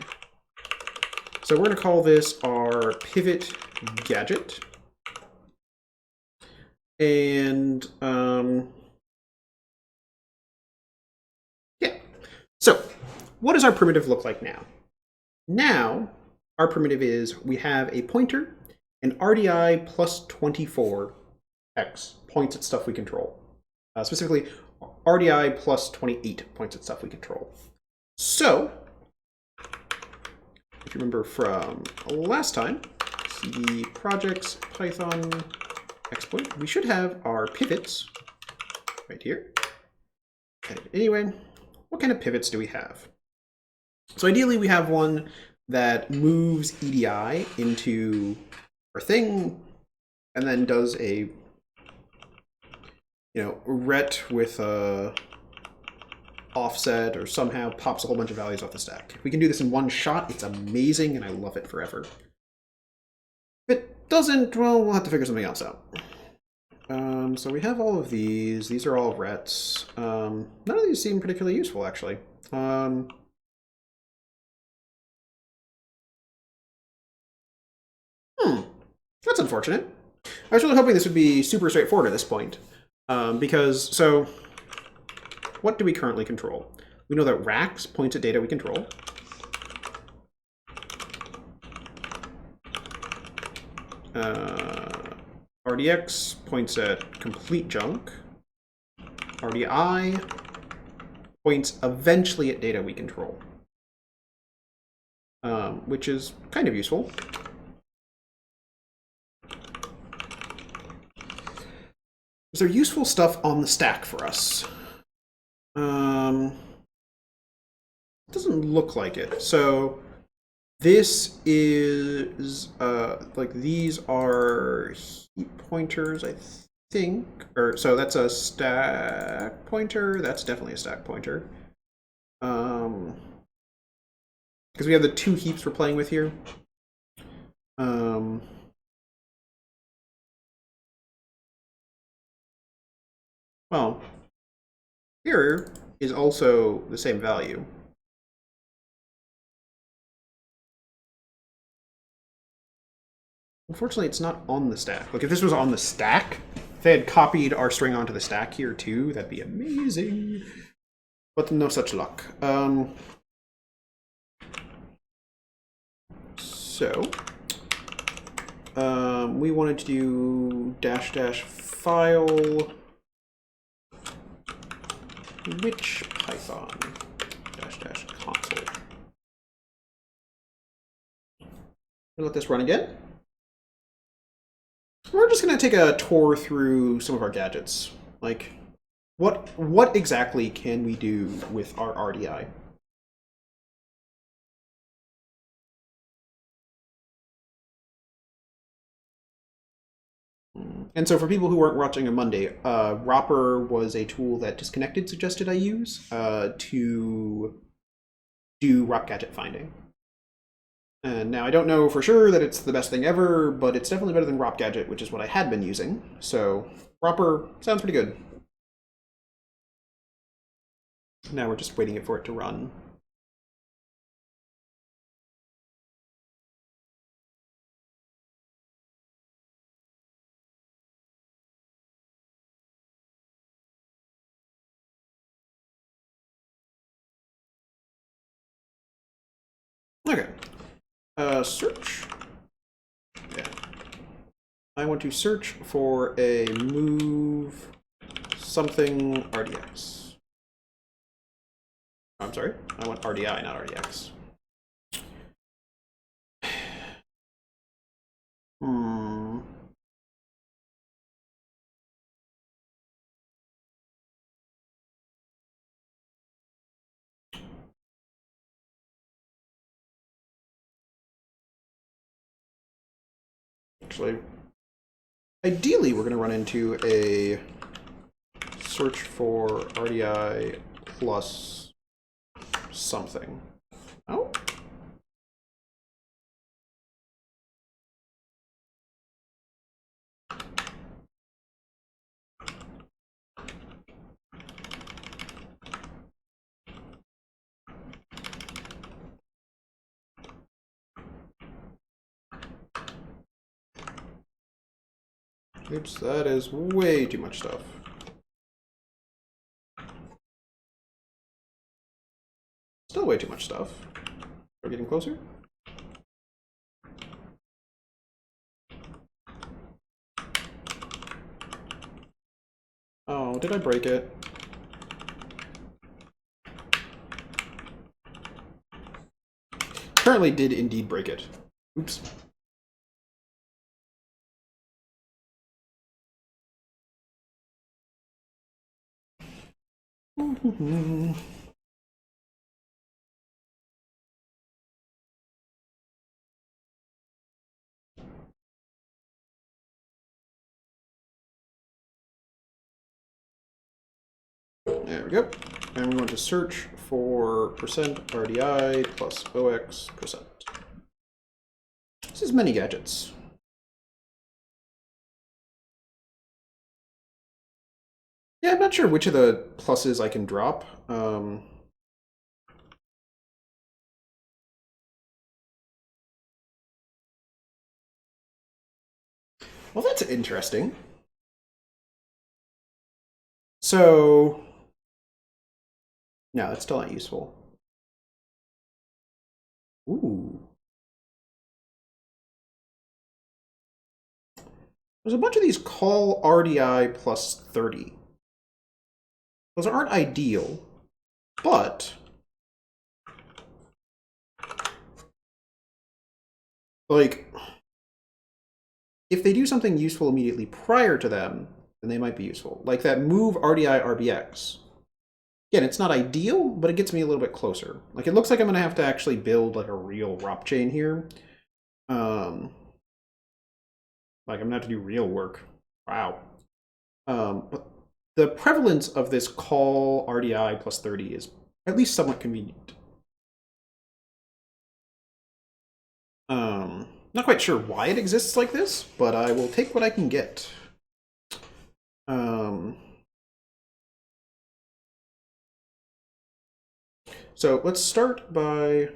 So we're going to call this our pivot gadget. And yeah. So what does our primitive look like now? Now, our primitive is we have a pointer, and RDI plus 24x points at stuff we control. Specifically, RDI plus 28 points at stuff we control. So, if you remember from last time, cd projects Python exploit, we should have our pivots right here. And anyway, what kind of pivots do we have? So ideally, we have one that moves EDI into our thing and then does a ret with a offset or somehow pops a whole bunch of values off the stack. If we can do this in one shot, it's amazing and I love it forever. If it doesn't, well, we'll have to figure something else out. So we have all of these. These are all rets. None of these seem particularly useful, actually. That's unfortunate. I was really hoping this would be super straightforward at this point. So what do we currently control? We know that racks points at data we control. RDX points at complete junk. RDI points eventually at data we control, which is kind of useful. Is there useful stuff on the stack for us? It doesn't look like it. So this is like these are heap pointers, I think. Or so that's a stack pointer. That's definitely a stack pointer. Because we have the two heaps we're playing with here. Well, here is also the same value. Unfortunately, it's not on the stack. Like, if this was on the stack, if they had copied our string onto the stack here too, that'd be amazing. But no such luck. So, we wanted to do -- file which Python -- console. Let this run again. We're just going to take a tour through some of our gadgets. Like, what exactly can we do with our RDI? And so for people who weren't watching on Monday, Ropper was a tool that Disconnected suggested I use to do ROP gadget finding. And now I don't know for sure that it's the best thing ever, but it's definitely better than ROP gadget, which is what I had been using. So Ropper sounds pretty good. Now we're just waiting for it to run. Okay. Search. Yeah. I want to search for a move something RDX. I'm sorry. I want RDI, not RDX. Actually, ideally, we're going to run into a search for RDI plus something. Oh. Oops, that is way too much stuff. Still way too much stuff. We're getting closer. Oh, did I break it? Apparently did indeed break it. Oops. There we go. And we want to search for %RDI plus OX%. This is many gadgets. Yeah, I'm not sure which of the pluses I can drop. Well, that's interesting. So, no, that's still not useful. Ooh. There's a bunch of these call RDI plus 30. Those aren't ideal, but like, if they do something useful immediately prior to them, then they might be useful. Like that move RDI RBX. Again, it's not ideal, but it gets me a little bit closer. Like it looks like I'm gonna have to actually build like a real ROP chain here. Like I'm gonna have to do real work. Wow. But the prevalence of this call RDI plus 30 is at least somewhat convenient. Not quite sure why it exists like this, but I will take what I can get. So let's start by,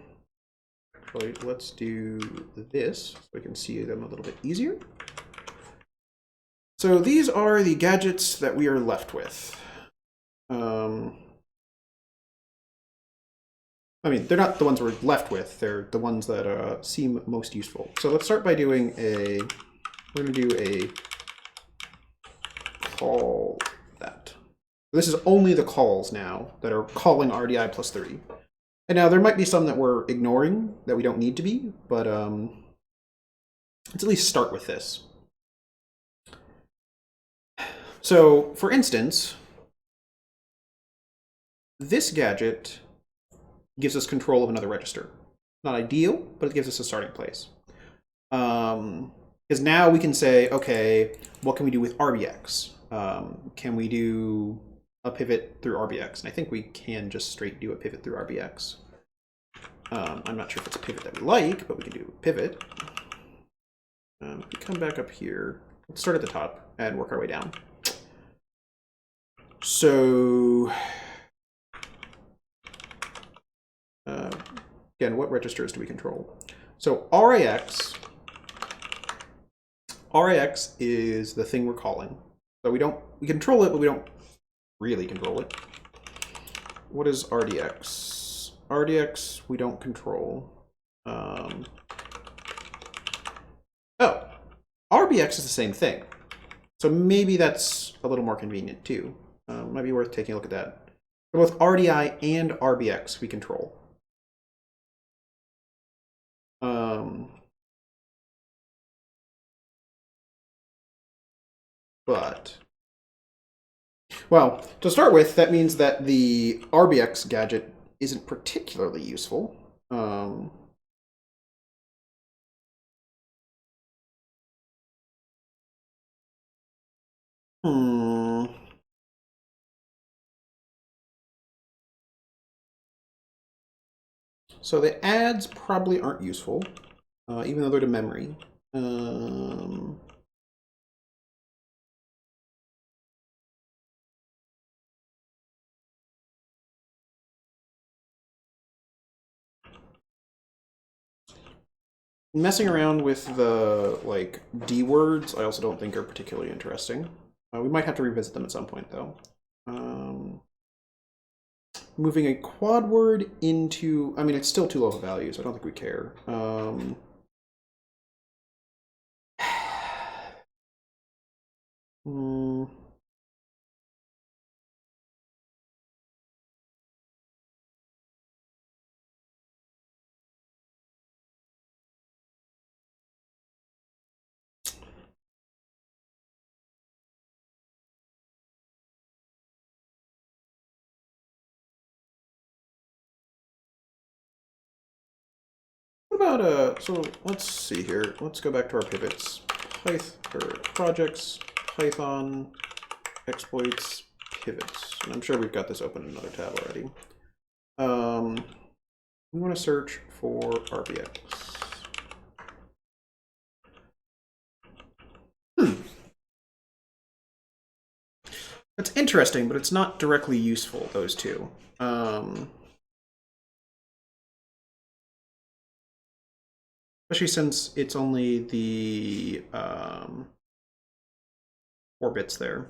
actually, let's do this so we can see them a little bit easier. So these are the gadgets that we are left with. I mean, they're not the ones we're left with. They're the ones that seem most useful. So let's start by doing we're going to do a call that. This is only the calls now that are calling RDI plus 30. And now there might be some that we're ignoring that we don't need to be, but let's at least start with this. So for instance, this gadget gives us control of another register. Not ideal, but it gives us a starting place. Because now we can say, okay, what can we do with RBX? Can we do a pivot through RBX? And I think we can just straight do a pivot through RBX. I'm not sure if it's a pivot that we like, but we can do a pivot. If we come back up here, let's start at the top and work our way down. So again, what registers do we control? So RAX is the thing we're calling. So we control it, but we don't really control it. What is RDX? RDX we don't control. Oh, RBX is the same thing. So maybe that's a little more convenient too. Might be worth taking a look at that. For both RDI and RBX we control. But, well, to start with, that means that the RBX gadget isn't particularly useful. So the adds probably aren't useful, even though they're to memory. Messing around with the like D words, I also don't think are particularly interesting. We might have to revisit them at some point, though. Moving a quad word into, I mean, it's still too low of a value, so I don't think we care. What about so let's see here. Let's go back to our pivots. Projects, Python, exploits, pivots. And I'm sure we've got this open in another tab already. We want to search for RBX. That's interesting, but it's not directly useful, those two. Especially since it's only the 4 bits there.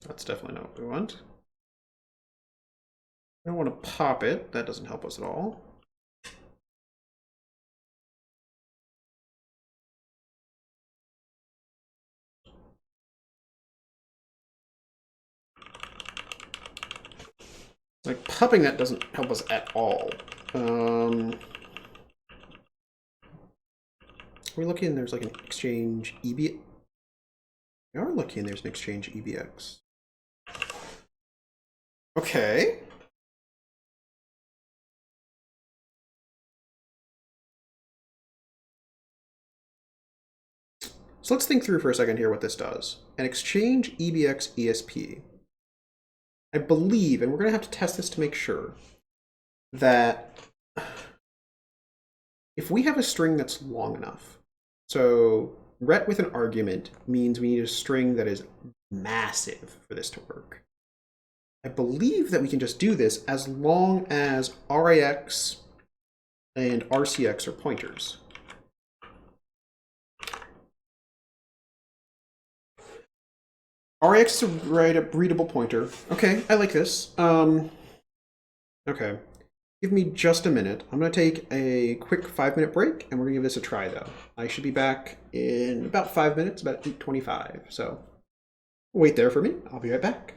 That's definitely not what we want. I don't want to pop it. That doesn't help us at all. Like, popping that doesn't help us at all. Are we looking? There's like an exchange EB. We are looking. There's an exchange EBX. Okay. So let's think through for a second here what this does. An exchange EBX ESP. I believe, and we're going to have to test this to make sure, that if we have a string that's long enough, so ret with an argument means we need a string that is massive for this to work. I believe that we can just do this as long as RAX and RCX are pointers. RAX is a readable pointer. Okay, I like this. Okay. Give me just a minute. I'm going to take a quick 5-minute break, and we're going to give this a try, though. I should be back in about 5 minutes, about 8:25. So wait there for me. I'll be right back.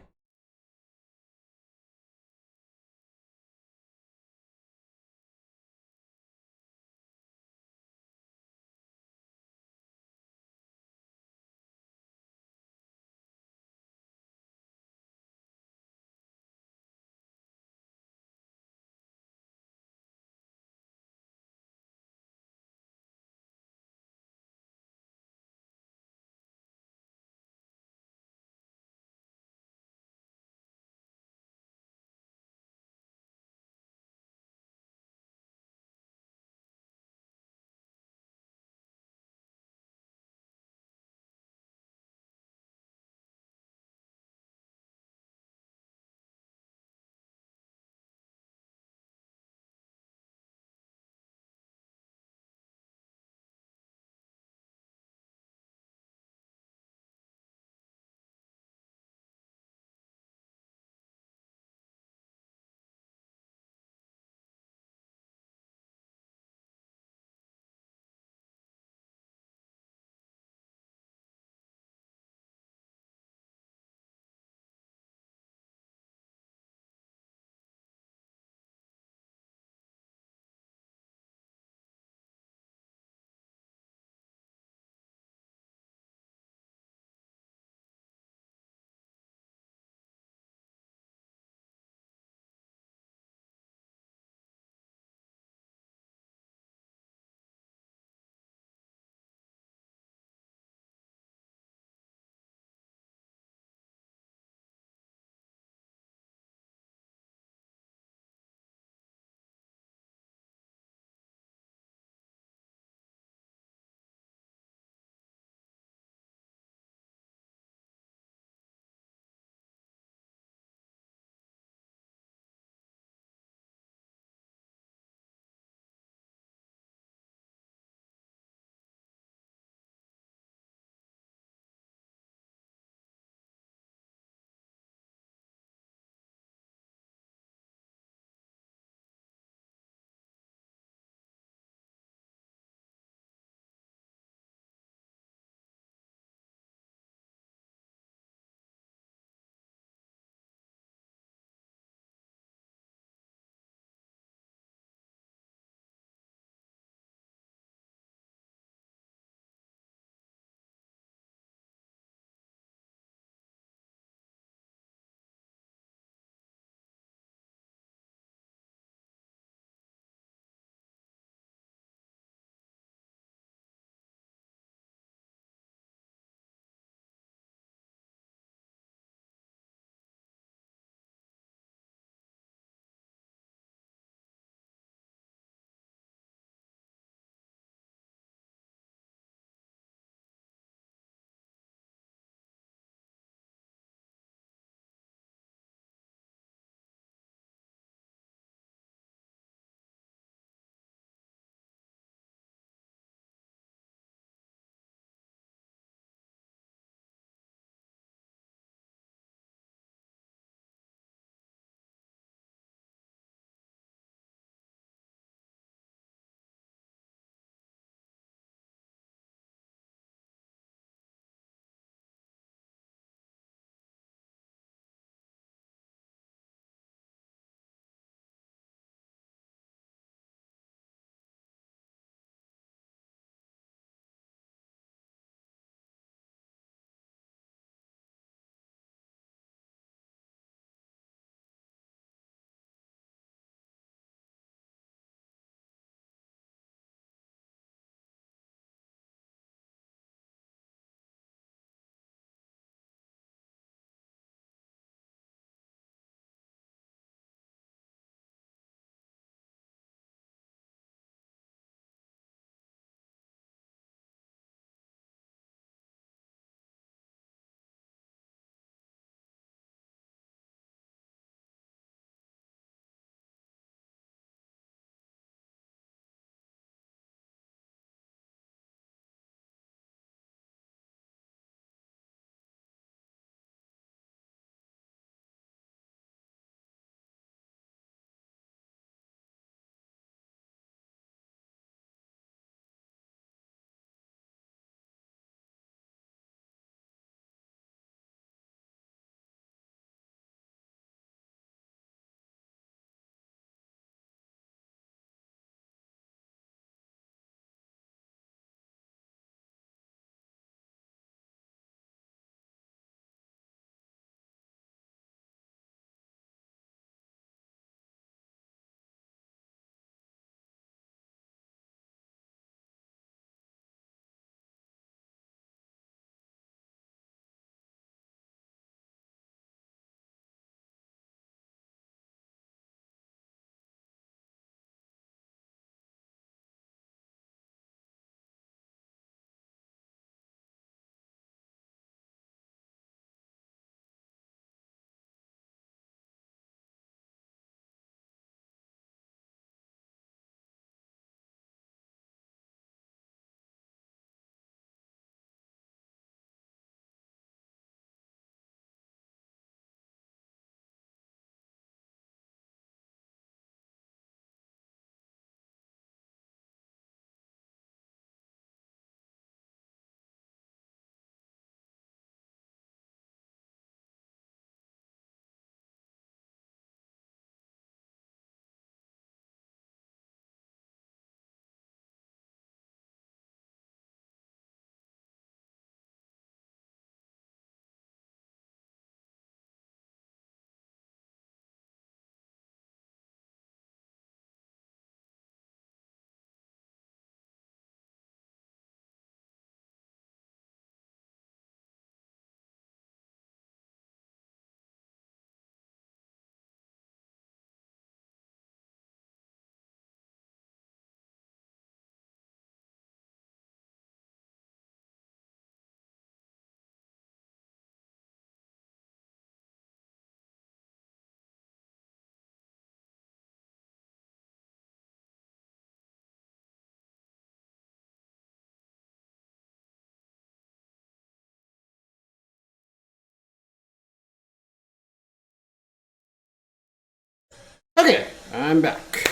I'm back.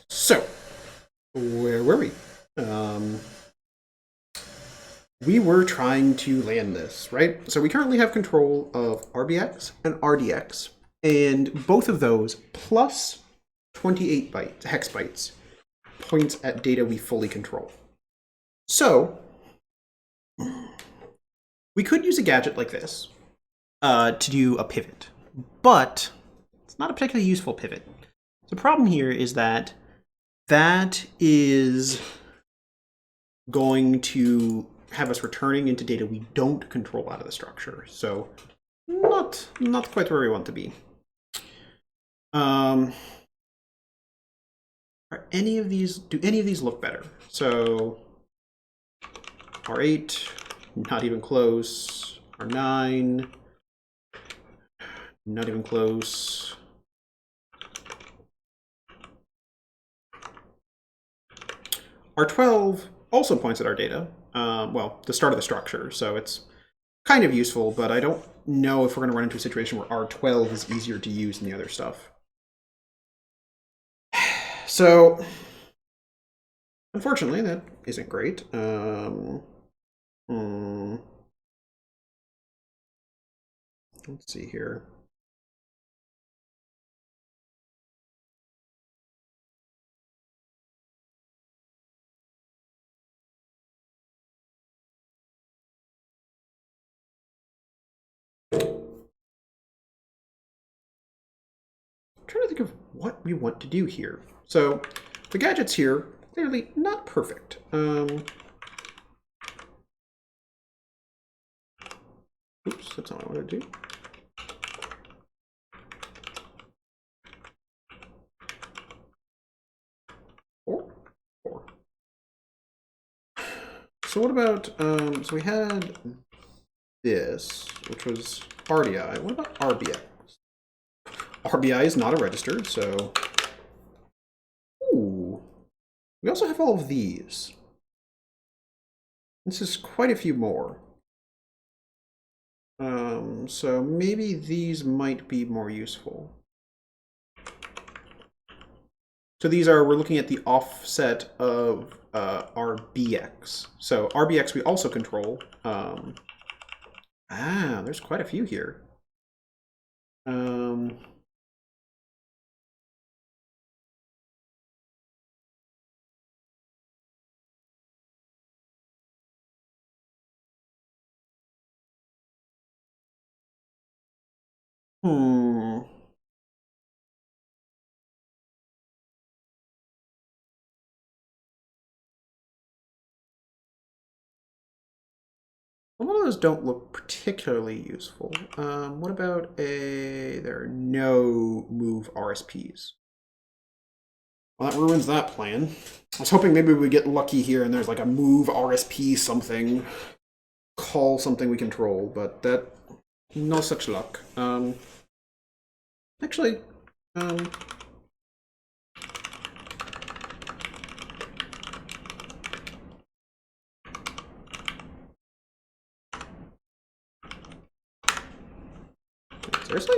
So, where were we? We were trying to land this, right? So we currently have control of RBX and RDX, and both of those plus 28 bytes, hex bytes, points at data we fully control. So we could use a gadget like this to do a pivot, but it's not a particularly useful pivot. The problem here is that that is going to have us returning into data we don't control out of the structure. So not quite where we want to be. Are any of these, do any of these look better? So R8, not even close. R9, not even close. R12 also points at our data. Well, the start of the structure, so it's kind of useful, but I don't know if we're going to run into a situation where R12 is easier to use than the other stuff. So, unfortunately, that isn't great. Let's see here. I'm trying to think of what we want to do here. So, the gadgets here, clearly not perfect. Oops, that's not what I want to do. Four. So what about, so we had this, which was RDI. What about RBI? RBI is not a register, so... Ooh. We also have all of these. This is quite a few more. So maybe these might be more useful. So these are, we're looking at the offset of RBX. So RBX we also control. There's quite a few here. A lot of those don't look particularly useful. What about there are no move RSPs? Well, that ruins that plan. I was hoping maybe we get lucky here and there's like a move RSP something, call something we control, but that, no such luck. Actually, seriously?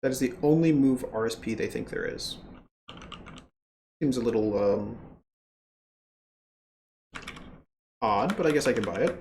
That is the only move RSP they think there is. Seems a little odd, but I guess I can buy it.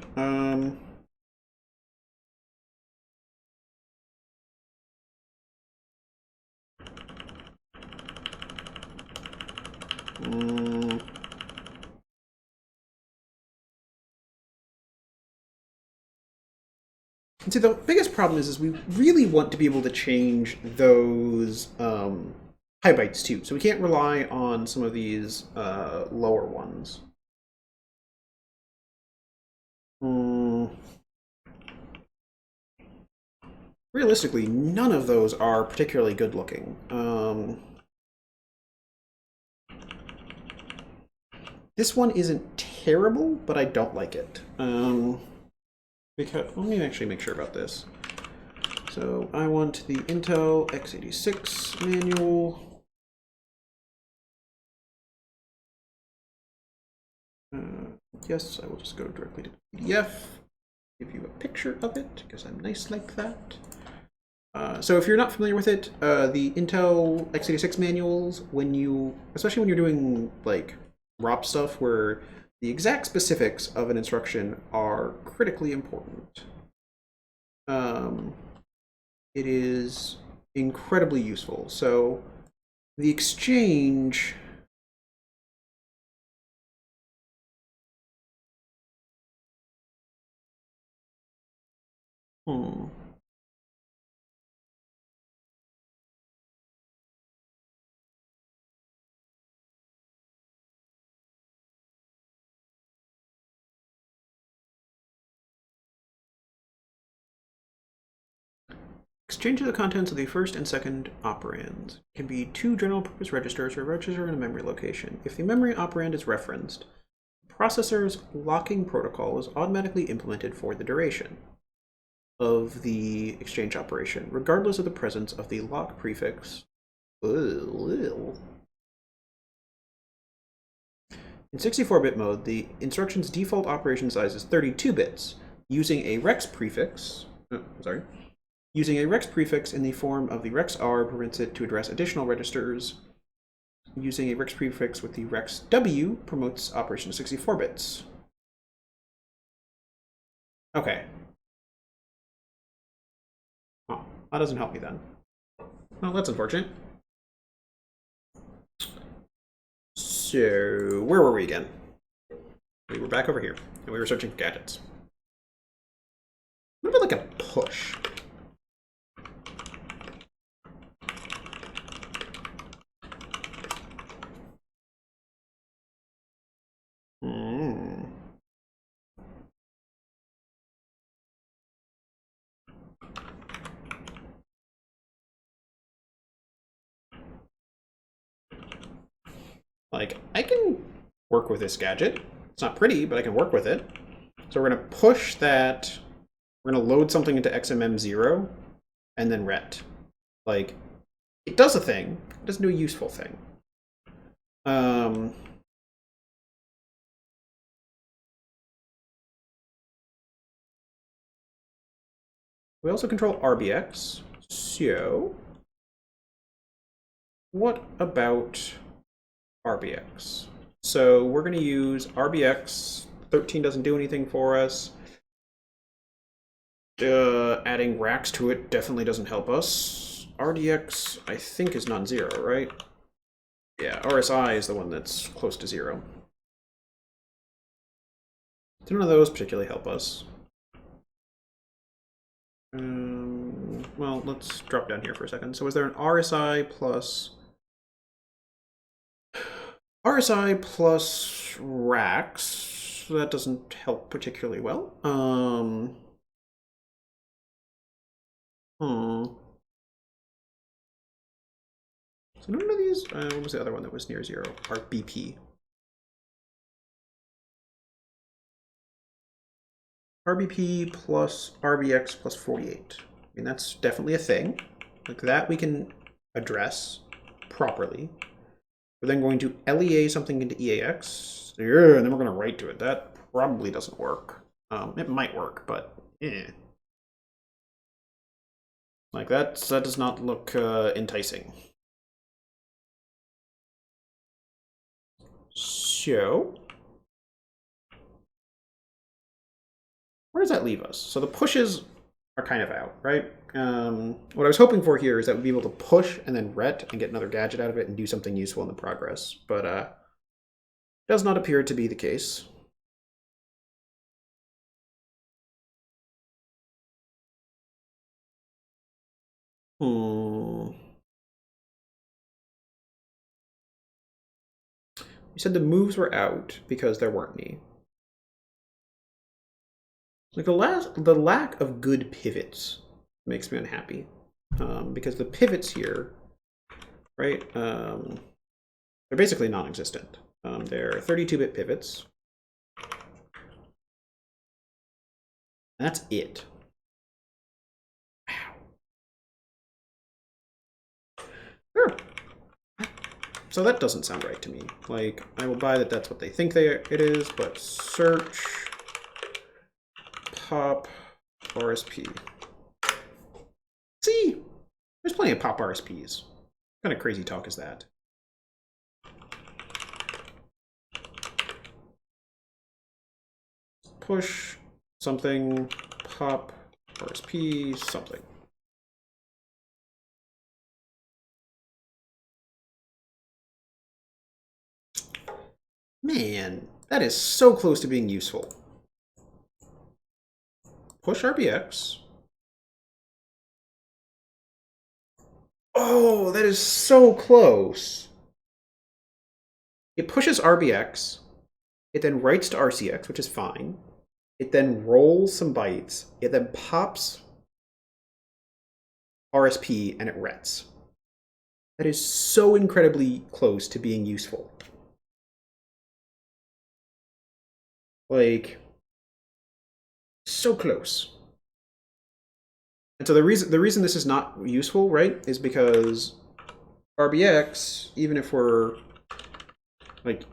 And see, the biggest problem is we really want to be able to change those high bytes too. So we can't rely on some of these lower ones. Realistically, none of those are particularly good looking. This one isn't terrible, but I don't like it. Because, let me actually make sure about this. So I want the Intel x86 manual. Yes, I will just go directly to PDF. Give you a picture of it because I'm nice like that. So if you're not familiar with it, the Intel x86 manuals, especially when you're doing like ROP stuff where the exact specifics of an instruction are critically important, it is incredibly useful. So the exchange. Exchange of the contents of the first and second operands. It can be two general-purpose registers or a register in a memory location. If the memory operand is referenced, the processor's locking protocol is automatically implemented for the duration of the exchange operation, regardless of the presence of the lock prefix. In 64-bit mode, the instruction's default operation size is 32 bits. Using a rex prefix, Using a rex prefix in the form of the rex R permits it to address additional registers. Using a rex prefix with the rex W promotes operation to 64 bits. Okay. Oh, that doesn't help me then. Well, that's unfortunate. So, where were we again? We were back over here, and we were searching for gadgets. What about like a push? Like, I can work with this gadget. It's not pretty, but I can work with it. So we're going to push that. We're going to load something into XMM0 and then ret. Like, it does a thing. It doesn't do a useful thing. We also control RBX. So, what about RBX? So we're going to use RBX. 13 doesn't do anything for us. Adding racks to it definitely doesn't help us. RDX, I think, is non-zero, right? Yeah, RSI is the one that's close to 0. So none of those particularly help us. Well, let's drop down here for a second. So is there an RSI plus racks? That doesn't help particularly well. So none of these. What was the other one that was near 0? RBP. RBP plus RBX plus 48. I mean, that's definitely a thing. Like that we can address properly. We're then going to LEA something into EAX. And then we're going to write to it. That probably doesn't work. It might work, but eh. Like that does not look enticing. So, where does that leave us? So the pushes are kind of out, right? What I was hoping for here is that we'd be able to push and then ret and get another gadget out of it and do something useful in the progress, but does not appear to be the case. We said the moves were out because there weren't any. Like the lack of good pivots makes me unhappy, because the pivots here, right? They're basically non-existent. They're 32-bit pivots. And that's it. Wow. Sure. So that doesn't sound right to me. Like, I will buy that that's what they think it is, but search pop RSP. See, there's plenty of pop RSPs. What kind of crazy talk is that? Push something, pop RSP something. Man, that is so close to being useful. Push RBX. Oh, that is so close. It pushes RBX. It then writes to RCX, which is fine. It then rolls some bytes. It then pops RSP and it rets. That is so incredibly close to being useful. Like, so close. And so the reason this is not useful, right, is because RBX, even if we're like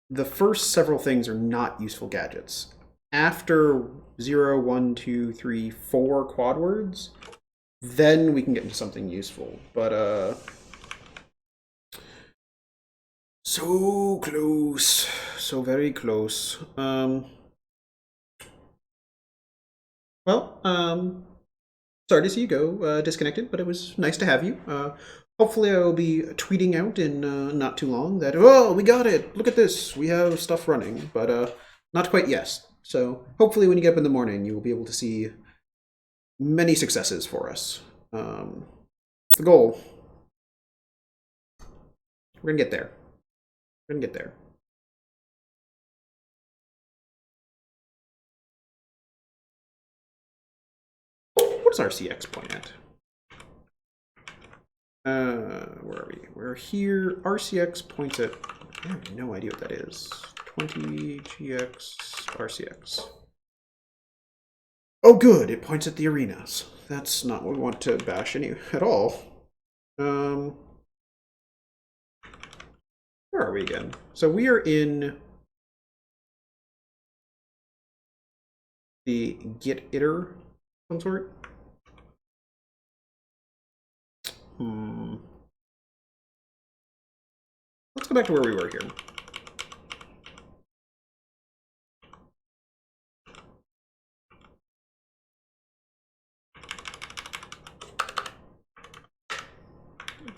the first several things are not useful gadgets. After 0, 1, 2, 3, 4 quad words, then we can get into something useful. But so close, so very close. Sorry to see you go disconnected, but it was nice to have you. Hopefully I will be tweeting out in not too long that, oh, we got it, look at this, we have stuff running, but not quite yet. So hopefully when you get up in the morning, you will be able to see many successes for us. It's the goal. We're gonna get there. We're gonna get there. What does RCX point at? Where are we? We're here. RCX points at, I have no idea what that is. 20 GX RCX. Oh, good. It points at the arenas. That's not what we want to bash at all. Where are we again? So we are in the get iter some sort. Let's go back to where we were here.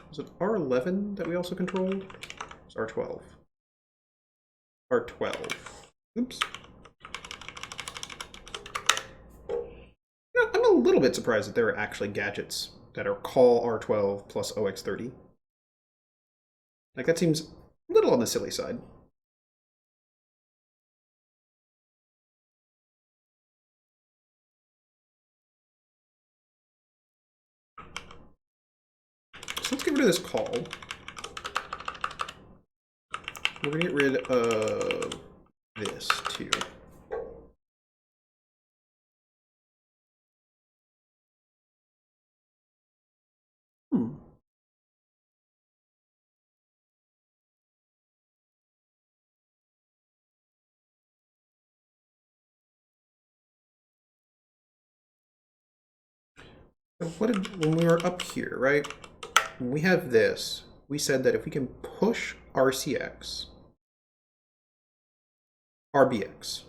Was it R11 that we also controlled? It's R12. R12. Oops. I'm a little bit surprised that there are actually gadgets that are call R12 plus OX30. Like, that seems a little on the silly side. So let's get rid of this call. We're going to get rid of this, too. When we were up here, right? When we have this, we said that if we can push RCX, RBX,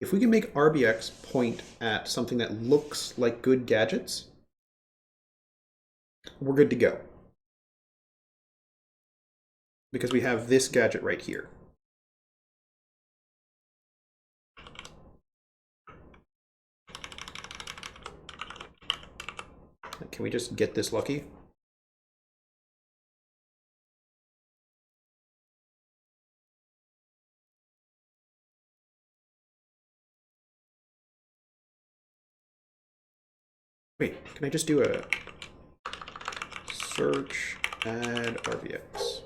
if we can make RBX point at something that looks like good gadgets, we're good to go. Because we have this gadget right here. Can we just get this lucky? Wait, can I just do a search add RBX?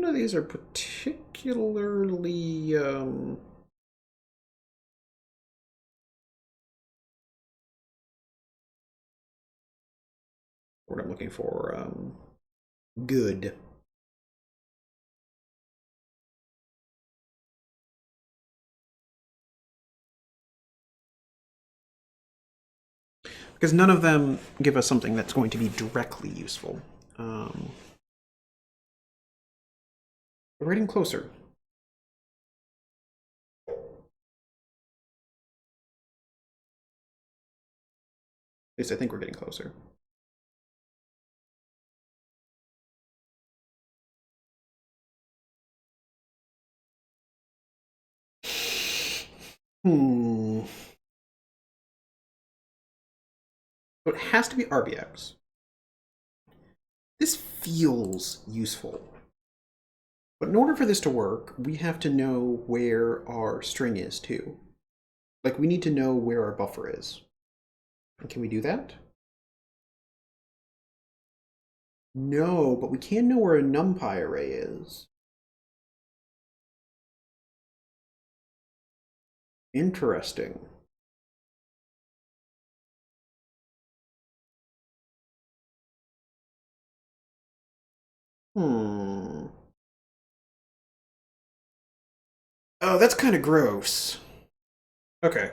of these are particularly what I'm looking for, good. Because none of them give us something that's going to be directly useful. We're getting closer. At least I think we're getting closer. So it has to be RBX. This feels useful. But in order for this to work, we have to know where our string is too. Like, we need to know where our buffer is. And can we do that? No, but we can know where a numpy array is. Interesting. Oh, that's kind of gross. Okay.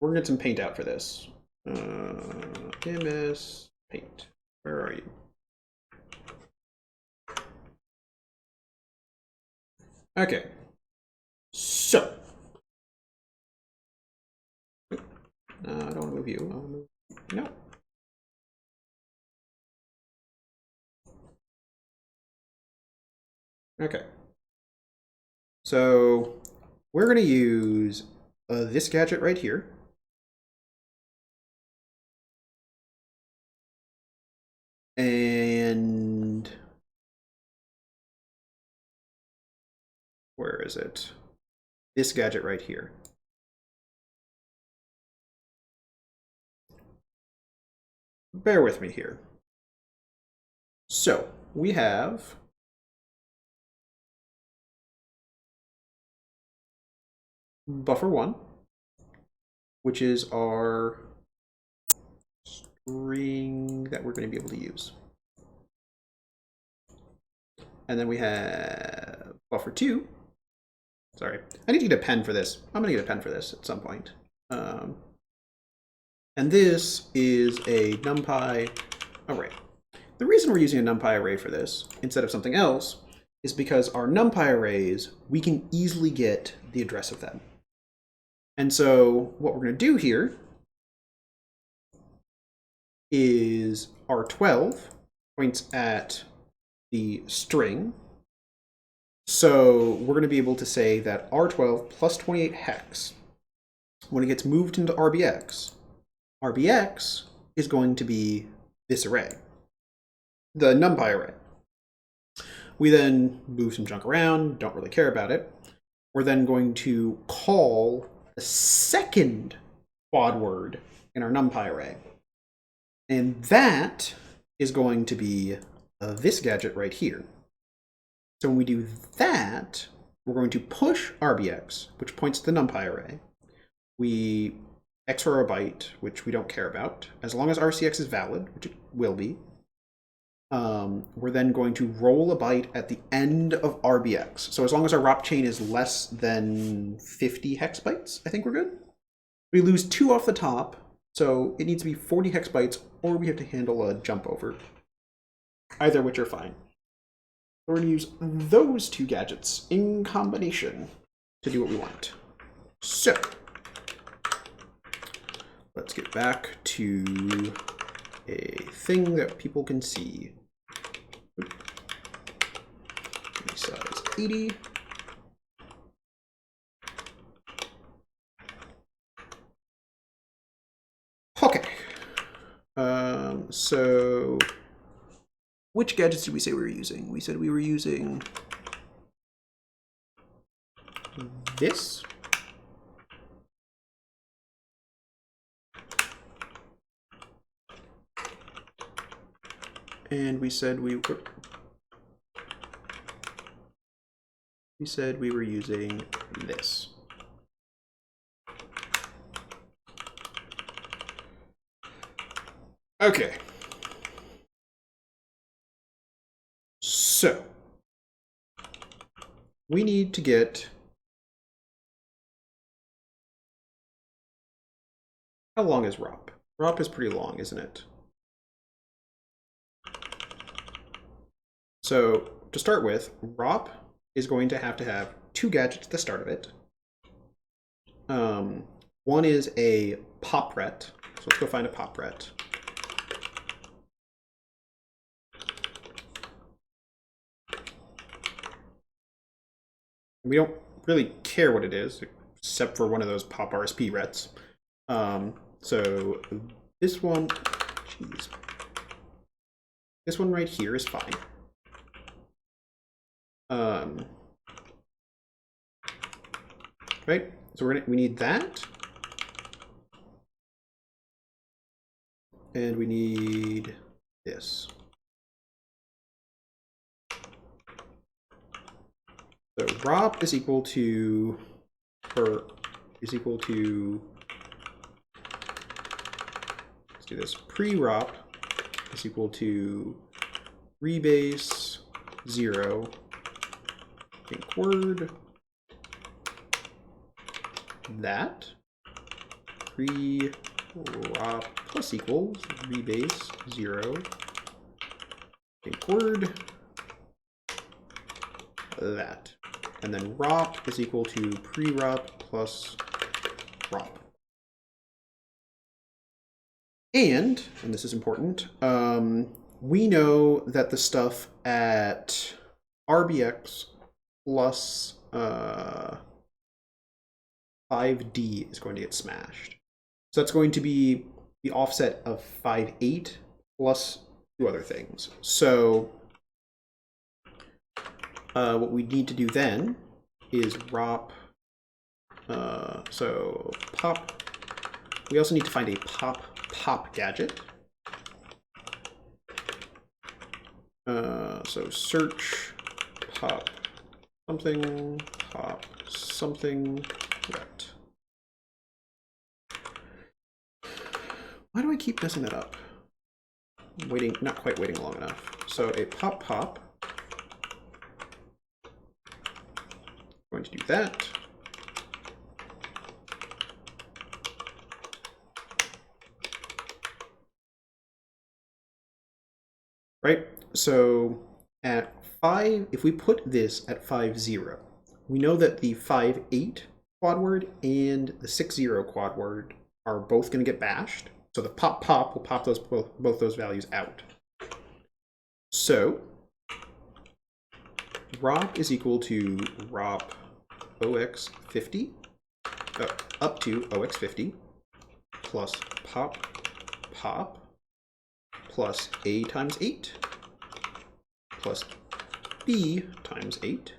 We're gonna get some paint out for this. MS paint. Where are you? Okay. So. I don't want to move you. I want to move. No. Okay. So we're going to use this gadget right here. And where is it? This gadget right here. Bear with me here. So we have buffer 1, which is our string that we're going to be able to use. And then we have buffer 2. Sorry, I need to get a pen for this. I'm going to get a pen for this at some point. And this is a numpy array. The reason we're using a numpy array for this instead of something else is because our numpy arrays, we can easily get the address of them. And so what we're going to do here is R12 points at the string. So we're going to be able to say that R12 plus 28 hex, when it gets moved into RBX, RBX is going to be this array, the numpy array. We then move some junk around, don't really care about it. We're then going to call the second quad word in our numpy array. And that is going to be this gadget right here. So when we do that, we're going to push RBX, which points to the numpy array. We XOR a byte, which we don't care about, as long as RCX is valid, which it will be. We're then going to roll a byte at the end of RBX. So as long as our ROP chain is less than 50 hex bytes, I think we're good. We lose 2 off the top, so it needs to be 40 hex bytes, or we have to handle a jump over. Either which are fine. We're going to use those 2 gadgets in combination to do what we want. So let's get back to a thing that people can see. Size 80. Okay. So which gadgets did we say we were using? We said we were using this. And we said we were We said we were using this. Okay. So we need to get, how long is ROP? ROP is pretty long, isn't it? So to start with, ROP is going to have 2 gadgets at the start of it. One is a pop ret. So let's go find a pop ret. We don't really care what it is, except for one of those pop RSP rets. So this one, geez, this one right here is fine. Right, so we need that, and we need this. So ROP is equal to, let's do this, pre-ROP is equal to rebase 0, think word, that, pre-ROP plus equals rebase 0, think word, that. And then ROP is equal to pre-ROP plus ROP. And this is important, we know that the stuff at RBX plus 5D is going to get smashed. So that's going to be the offset of 5.8 plus 2 other things. So what we need to do then is ROP, so pop, we also need to find a pop gadget. So search pop something ret. Why do I keep messing that up? Waiting, not quite waiting long enough. So a pop. Going to do that. Right, so at 5, if we put this at 5.0, we know that the 5.8 quad word and the 6.0 quad word are both going to get bashed. So the pop will pop those both those values out. So ROP is equal to ROP OX50 up to OX50 plus pop plus A times 8 plus B times 8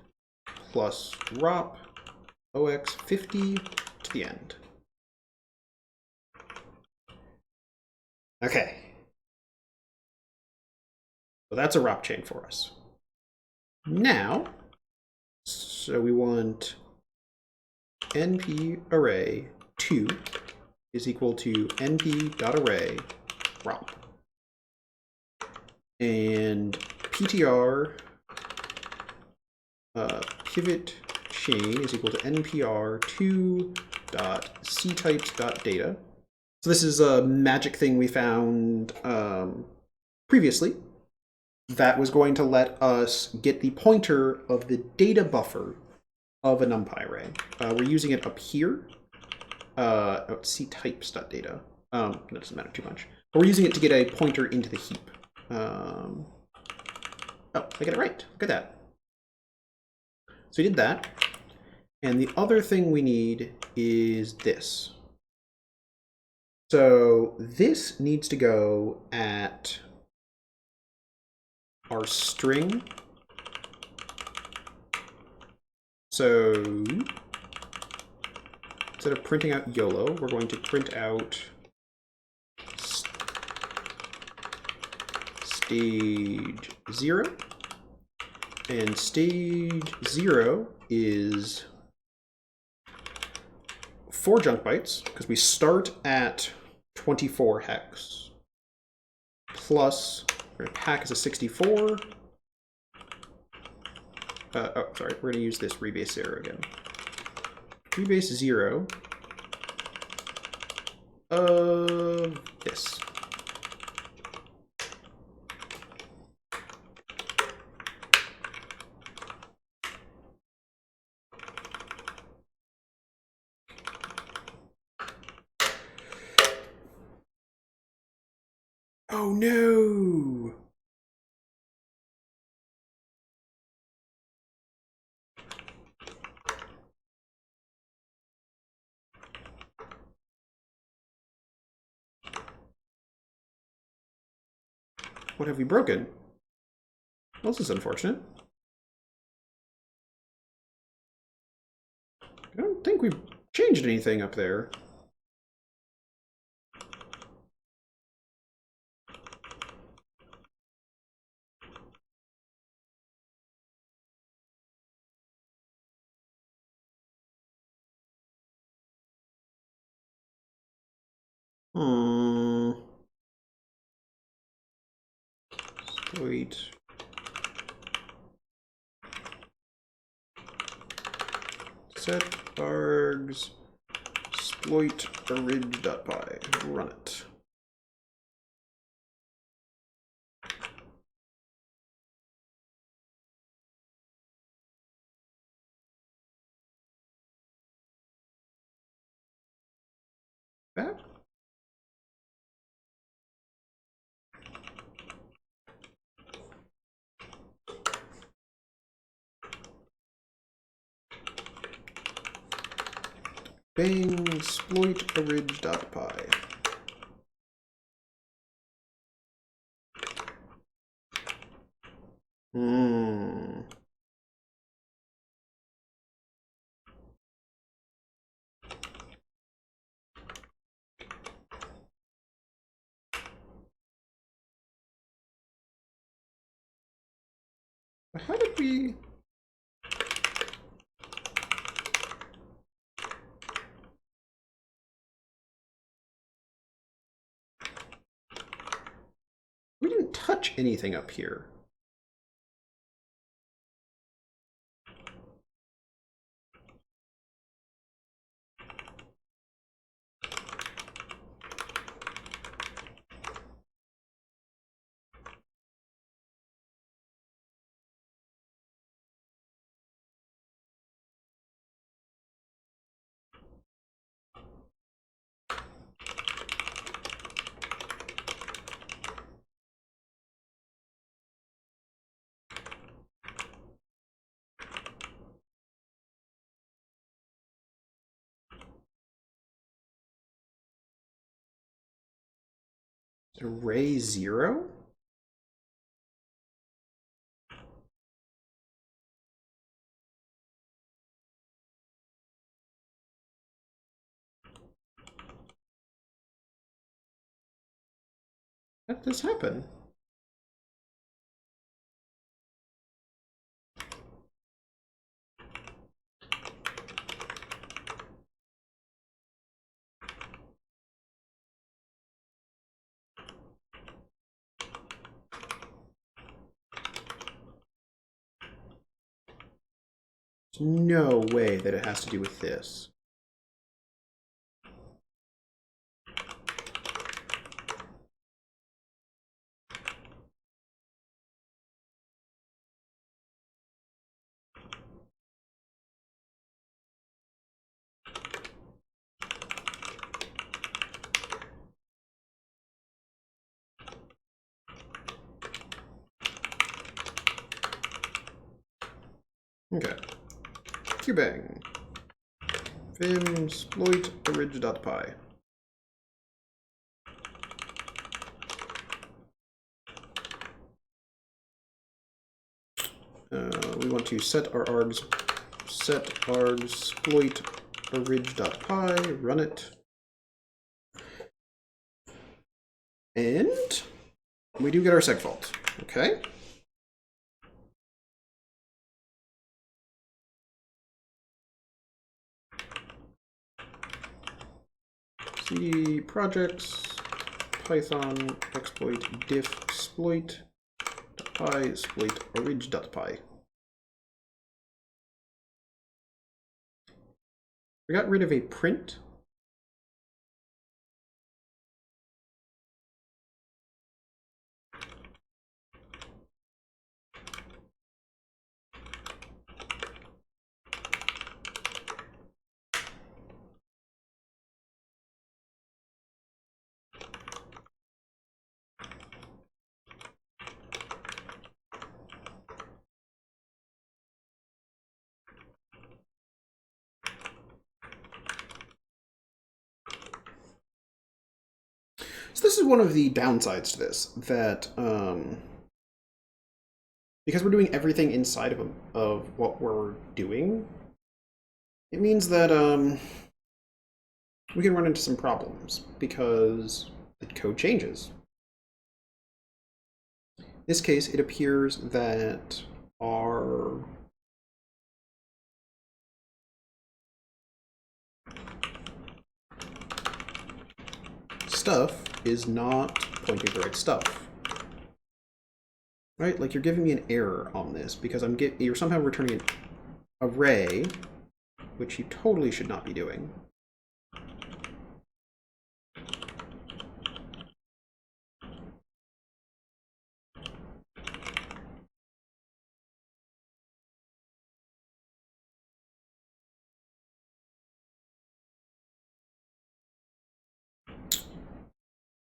plus ROP OX50 to the end. Okay. So that's a ROP chain for us. Now, so we want np array 2 is equal to np.array ROP. And ptr pivot chain is equal to npr2.ctypes.data. So this is a magic thing we found previously that was going to let us get the pointer of the data buffer of a numpy array. We're using it up here. Ctypes.data. That doesn't matter too much. But we're using it to get a pointer into the heap. Oh, I get it right. Look at that. So we did that. And the other thing we need is this. So this needs to go at our string. So instead of printing out YOLO, we're going to print out stage 0. And stage 0 is 4 junk bytes, because we start at 24 hex. Plus, pack is a 64. Oh, sorry, we're going to use this rebase 0 again. Rebase 0 of this. Oh no! What have we broken? Well, this is unfortunate. I don't think we've changed anything up there. Wait. Set args exploit orig.py. Run it. That? Bang exploit orig.py. How did we... We didn't touch anything up here. Array 0? How did this happen? There's no way that it has to do with this. Okay. Qbang. Vim exploit orig.py. We want to set our args exploit orig.py, run it. And we do get our segfault. Okay. cd projects python exploit diff exploit .py exploit orig.py. We got rid of a print. So this is one of the downsides to this, that because we're doing everything inside of what we're doing, it means that we can run into some problems because the code changes. In this case, it appears that our stuff is not pointing to the right stuff. Right? Like, you're giving me an error on this because you're somehow returning an array, which you totally should not be doing.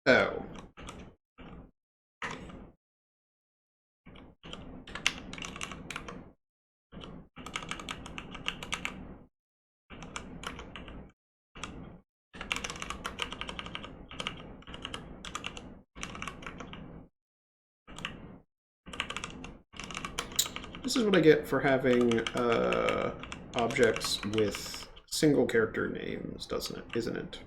Oh. This is what I get for having objects with single character names, doesn't it? Isn't it?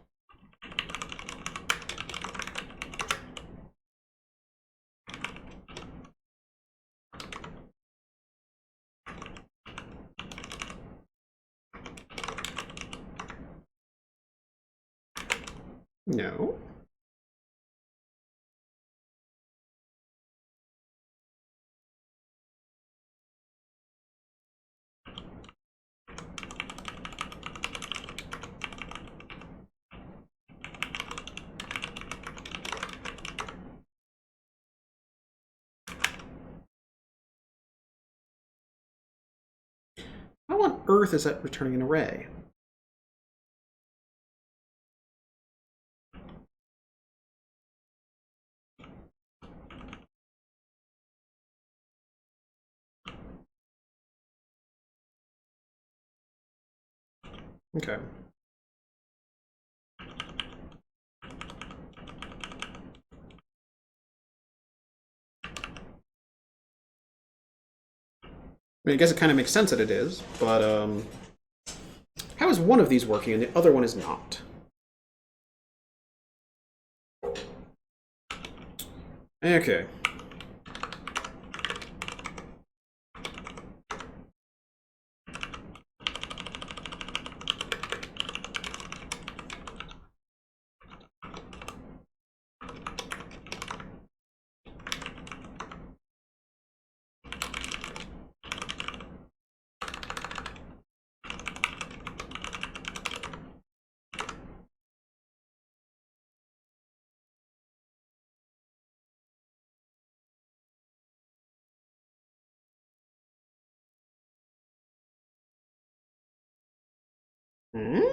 No. How on earth is that returning an array? Okay. I mean, I guess it kind of makes sense that it is, but how is one of these working and the other one is not? Okay. Hmm?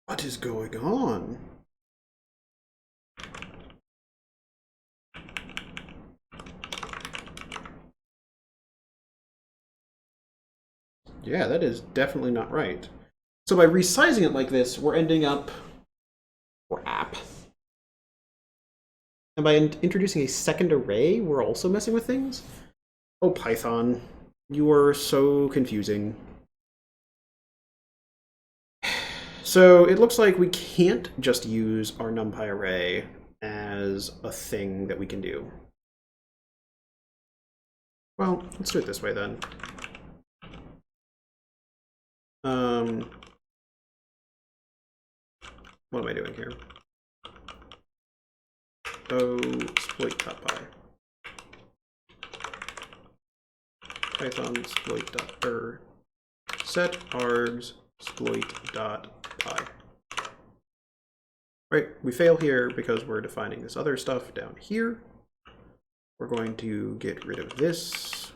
What is going on? Yeah, that is definitely not right. So by resizing it like this, we're ending up... Crap. And by introducing a second array, we're also messing with things? Oh, Python, you are so confusing. So it looks like we can't just use our numpy array as a thing that we can do. Well, let's do it this way then. What am I doing here? Oh, exploit.py. Python exploit.py. Set args exploit.py. Right, we fail here because we're defining this other stuff down here. We're going to get rid of this.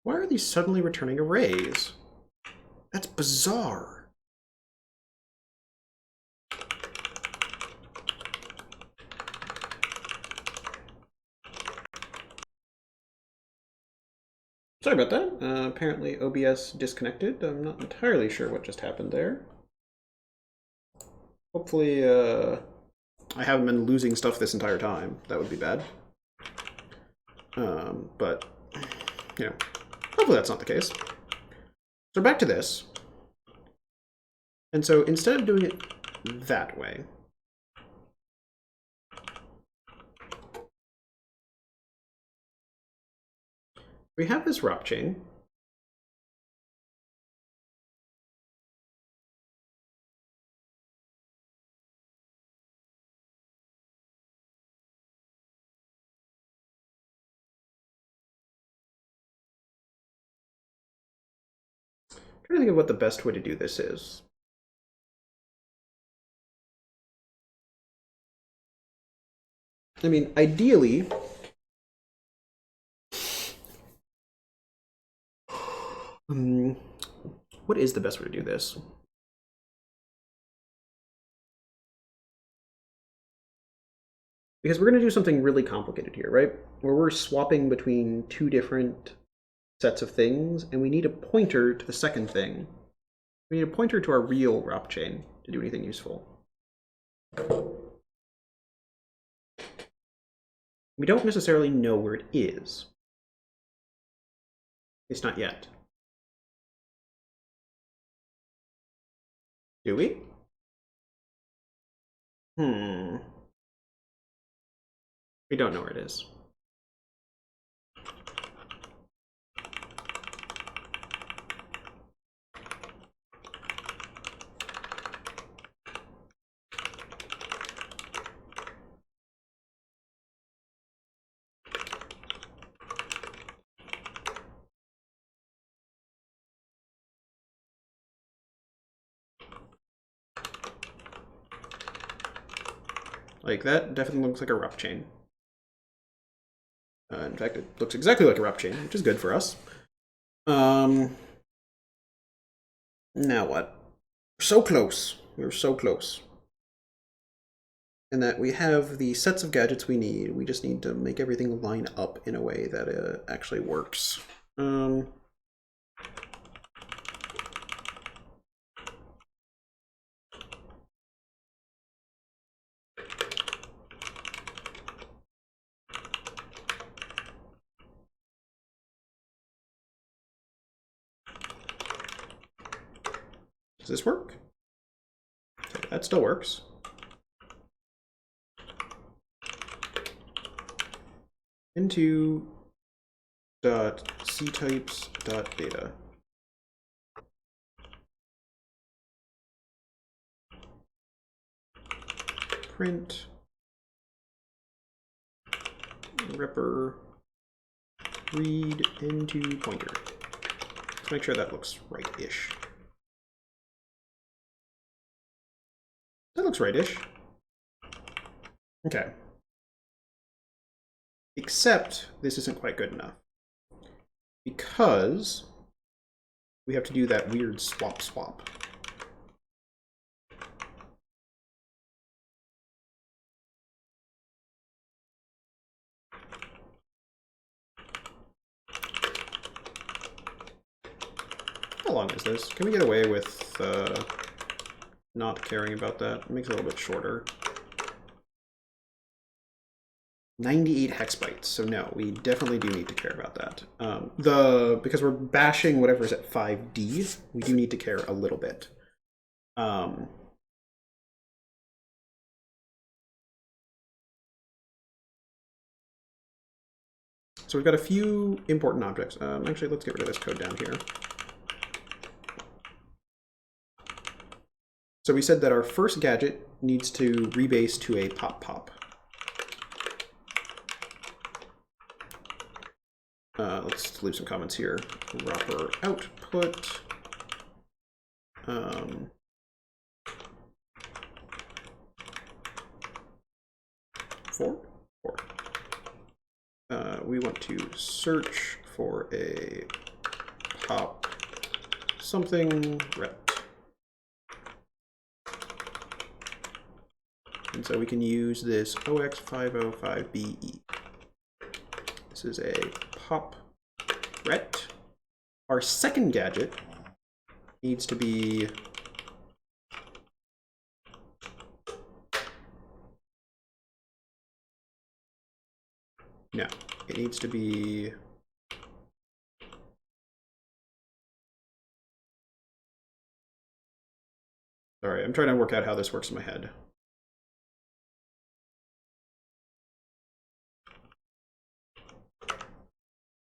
Why are these suddenly returning arrays? That's bizarre. Sorry about that. Apparently OBS disconnected. I'm not entirely sure what just happened there. Hopefully, I haven't been losing stuff this entire time. That would be bad. But, you know, hopefully that's not the case. So back to this. And so instead of doing it that way, we have this wrap chain. I'm trying to think of what the best way to do this is. I mean, ideally, what is the best way to do this? Because we're going to do something really complicated here, right? Where we're swapping between two different sets of things, and we need a pointer to the second thing. We need a pointer to our real wrap chain to do anything useful. We don't necessarily know where it is. It's not yet. Do we? We don't know where it is. Like, that definitely looks like a wrap chain. In fact, it looks exactly like a wrap chain, which is good for us. Now what? So close. We're so close. And that we have the sets of gadgets we need. We just need to make everything line up in a way that actually works. Does this work? Okay, that still works. into dot ctypes dot data. Print ripper read into pointer. Let's make sure that looks right-ish. That looks right-ish. Okay. Except this isn't quite good enough, because we have to do that weird swap. How long is this? Can we get away with not caring about that? It makes it a little bit shorter. 98 hex bytes, so no, we definitely do need to care about that. Because we're bashing whatever's at 5D, we do need to care a little bit. So we've got a few important objects. Actually, let's get rid of this code down here. So we said that our first gadget needs to rebase to a pop. Let's leave some comments here. Wrapper output. Four. We want to search for a pop something ret. And so we can use this OX505BE. This is a pop ret. Our second gadget needs to be no, it needs to be sorry, I'm trying to work out how this works in my head.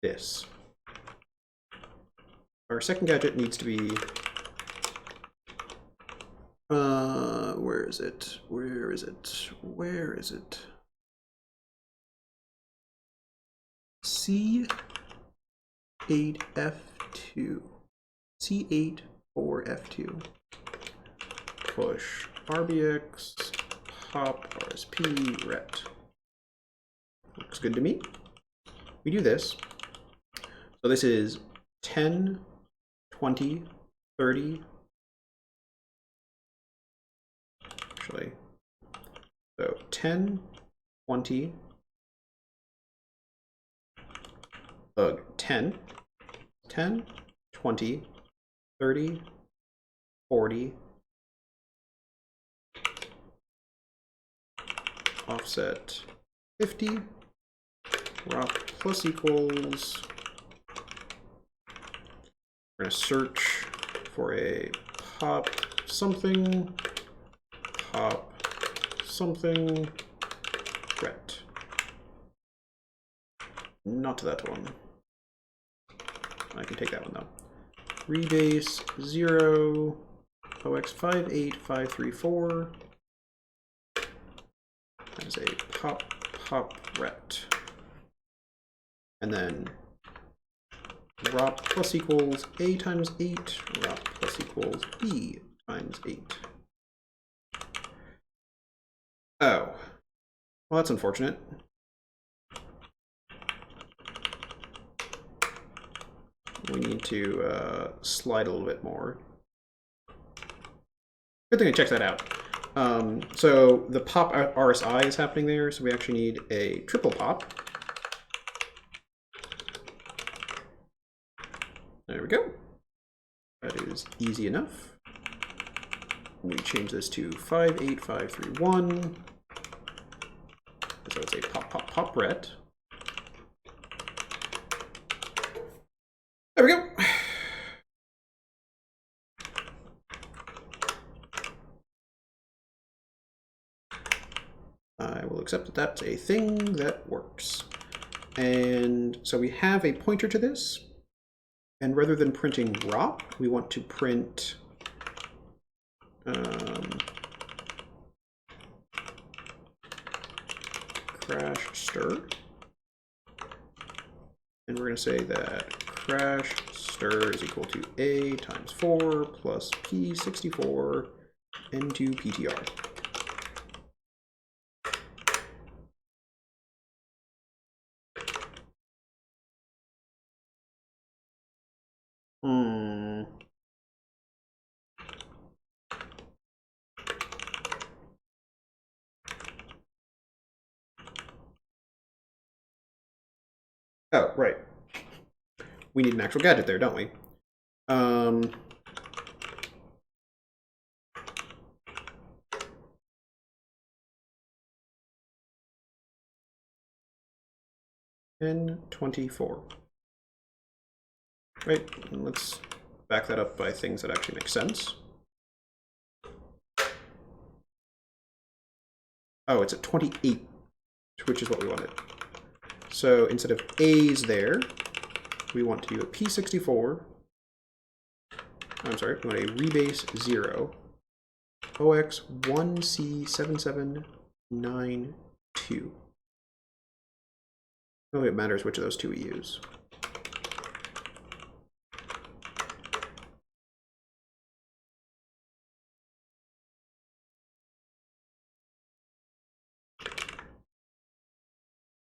This. Our second gadget needs to be where is it? C8F2. C8-4F2. Push RBX pop RSP ret. Looks good to me. We do this. So this is 10, 20, 30. Actually, so 10, 20, 10, 20, 30, 40, offset 50, rock plus equals. We're going to search for a pop something ret. Not that one. I can take that one though. Rebase 0 OX58534 as a pop ret. And then ROP plus equals A times 8, ROP plus equals B times 8. Oh, well, that's unfortunate. We need to slide a little bit more. Good thing I checked that out. So the pop RSI is happening there, so we actually need a triple pop. There we go. That is easy enough. We change this to 58531. So it's a pop ret. There we go. I will accept that that's a thing that works. And so we have a pointer to this. And rather than printing ROP, we want to print crash stir. And we're going to say that crash stir is equal to a times 4 plus p64 n2 ptr. Oh, right. We need an actual gadget there, don't we? N24. Right, and let's back that up by things that actually make sense. Oh, it's at 28, which is what we wanted. So instead of A's there, we want to do a P64. I'm sorry, we want a rebase 0, OX1C7792. Really, it matters which of those two we use.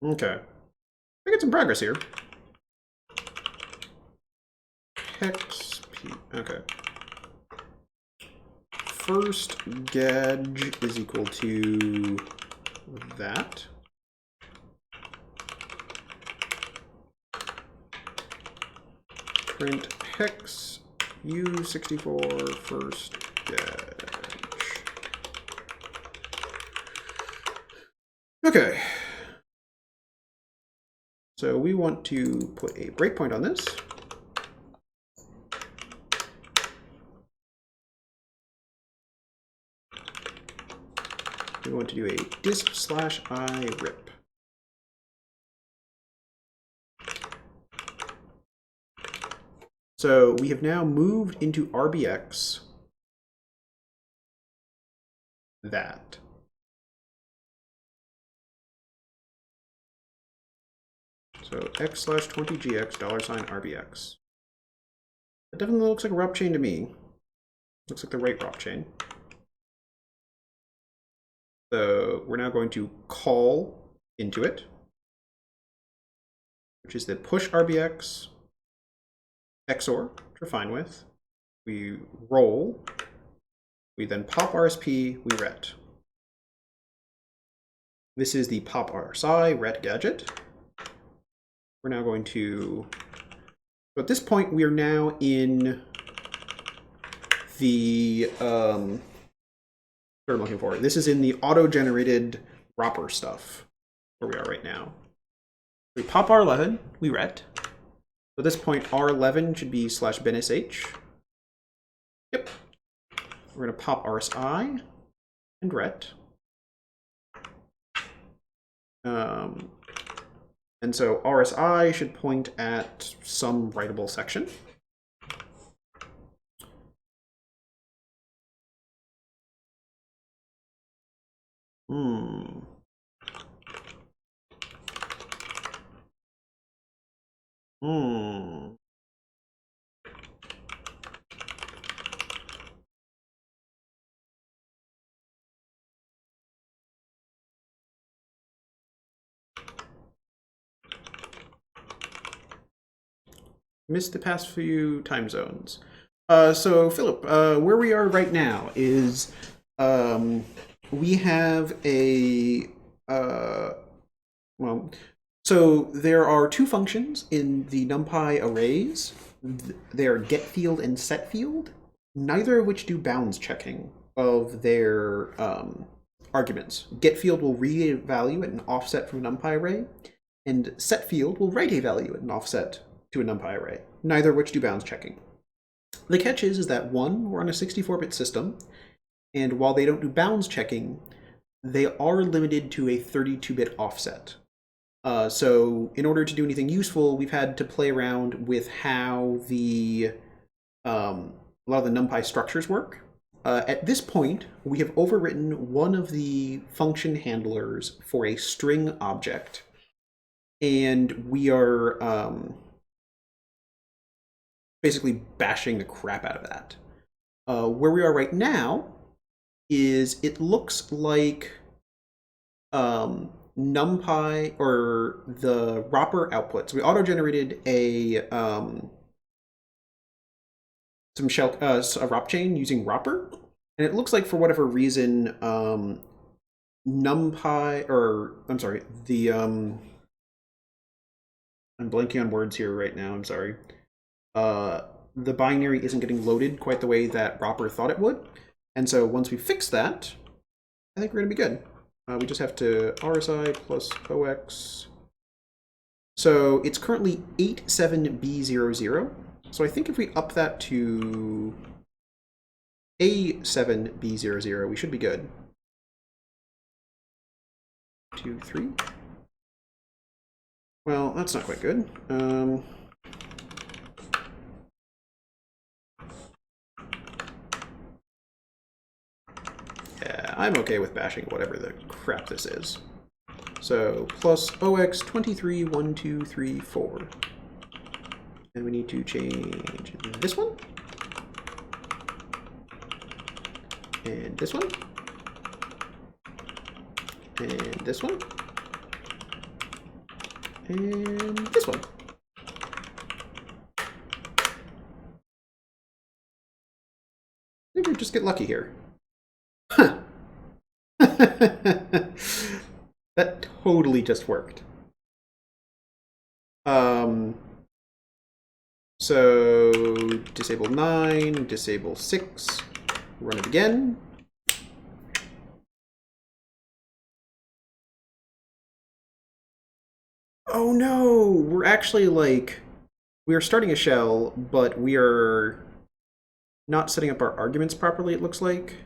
Okay. I get some progress here. Hex P. Okay. First gauge is equal to that. Print hex U64 first gauge. Okay. So we want to put a breakpoint on this. We want to do a disp/I rip. So we have now moved into RBX that. So x/20gx $RBX. That definitely looks like a ROP chain to me. Looks like the right ROP chain. So we're now going to call into it, which is the push RBX XOR, which we're fine with. We roll, we then pop RSP, we ret. This is the pop RSI ret gadget. We're now going to, so at this point we are now in the, what I'm looking for. This is in the auto-generated Ropper stuff, where we are right now. We pop R11, we ret. So at this point, R11 should be /binsh. Yep. We're going to pop RSI and ret. And so RSI should point at some writable section. Missed the past few time zones. So Philip, where we are right now is we have a well, so there are two functions in the numpy arrays. They are getField and setField, neither of which do bounds checking of their arguments. GetField will read a value at an offset from a numpy array, and setField will write a value at an offset to a numpy array, neither of which do bounds checking. The catch is that one, we're on a 64-bit system, and while they don't do bounds checking, they are limited to a 32-bit offset. So in order to do anything useful, we've had to play around with how a lot of the numpy structures work. At this point, we have overwritten one of the function handlers for a string object, and we are basically bashing the crap out of that. Where we are right now is it looks like numpy or the wropper outputs. We auto-generated a a ROP chain using wropper, and it looks like for whatever reason numpy, or I'm sorry, I'm blanking on words here right now, I'm sorry. The binary isn't getting loaded quite the way that wropper thought it would, and so once we fix that, I think we're gonna be good. We just have to RSI plus OX. So it's currently 87B00. So I think if we up that to A7B00, we should be good. 2, 3. Well, that's not quite good. Yeah, I'm okay with bashing whatever the crap this is. So plus OX 23, 1, 2, 3, 4. And we need to change this one. And this one. And this one. And this one. Maybe we just get lucky here. Huh. That totally just worked. So disable 9, disable 6, run it again. Oh no, we're actually like, we are starting a shell, but we are not setting up our arguments properly, it looks like.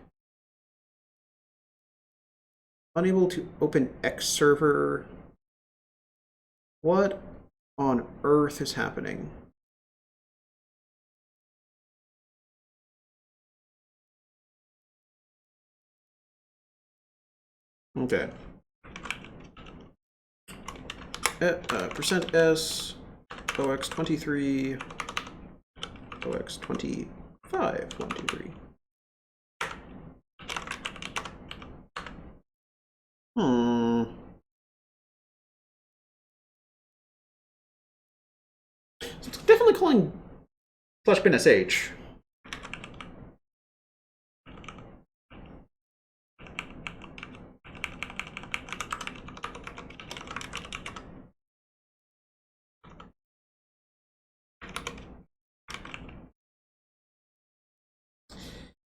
Unable to open X server. What on earth is happening? Okay. %s OX23 OX25 1, 2, 3. So it's definitely calling slash bin sh.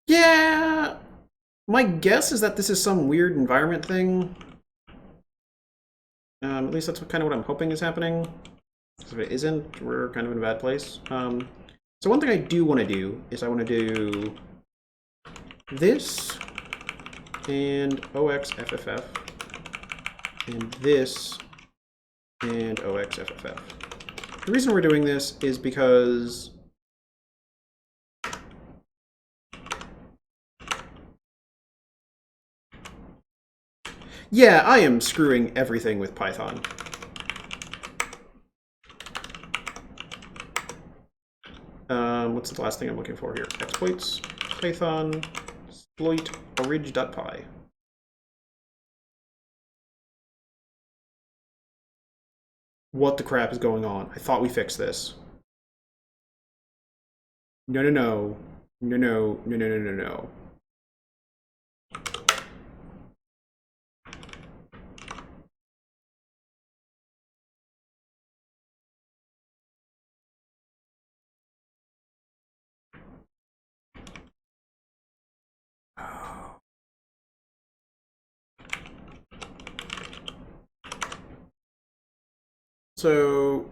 Yeah, my guess is that this is some weird environment thing. At least that's kind of what I'm hoping is happening. If it isn't, we're kind of in a bad place. So one thing I do want to do is I want to do this and OXFFF and this and OXFFF. The reason we're doing this is because yeah, I am screwing everything with Python. What's the last thing I'm looking for here? Exploits, Python, exploit, orig.py. What the crap is going on? I thought we fixed this. No, no, no. No, no, no, no, no, no, no. So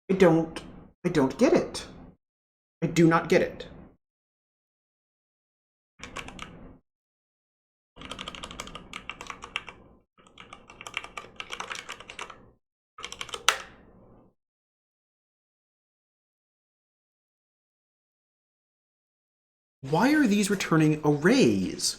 I don't get it. I do not get it. Why are these returning arrays?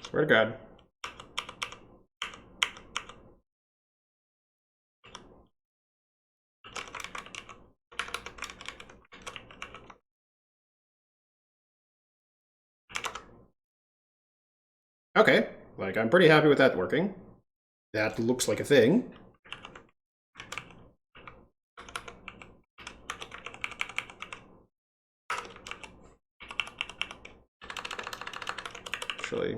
Swear to God. Okay, like, I'm pretty happy with that working. That looks like a thing. Actually,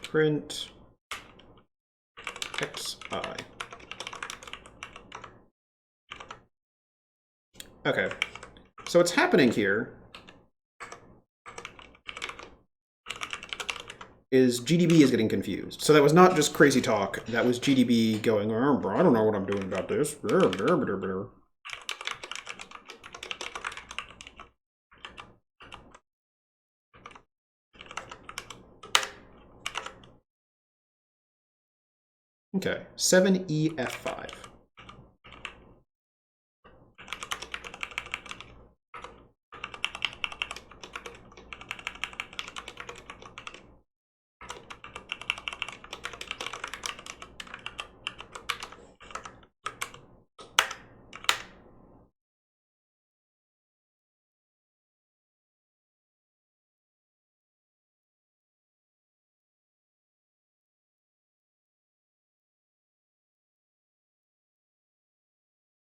print xi. Okay, so what's happening here is GDB is getting confused. So that was not just crazy talk. That was GDB going, I don't know what I'm doing about this. Okay, 7EF5.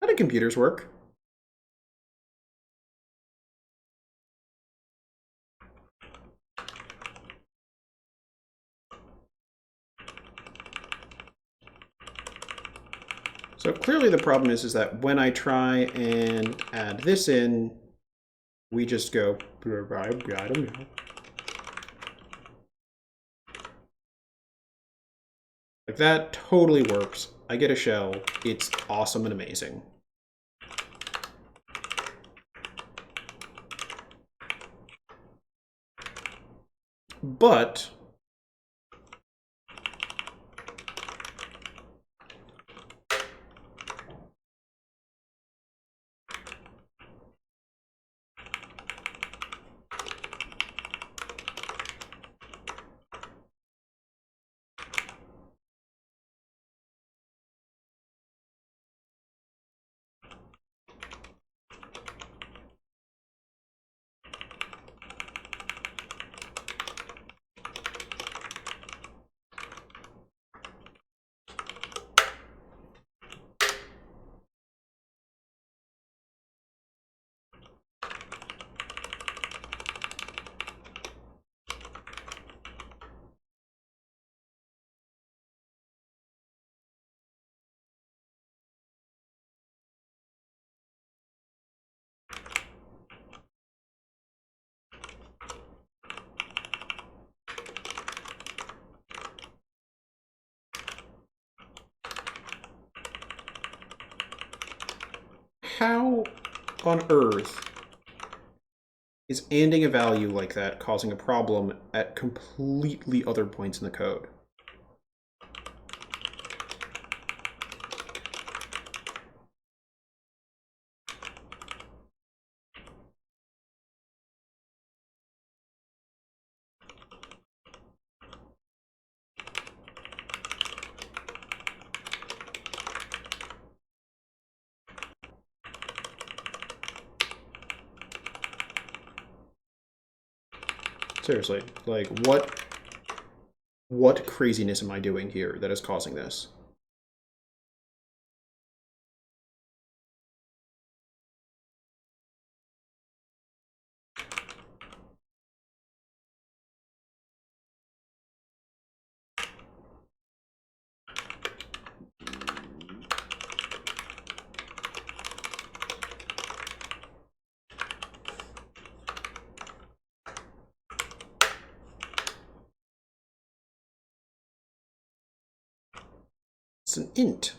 How do computers work? So clearly the problem is that when I try and add this in, we just go, I don't know. Like, that totally works. I get a shell. It's awesome and amazing. But how on earth is anding a value like that causing a problem at completely other points in the code? Seriously, like what craziness am I doing here that is causing this? It's an int.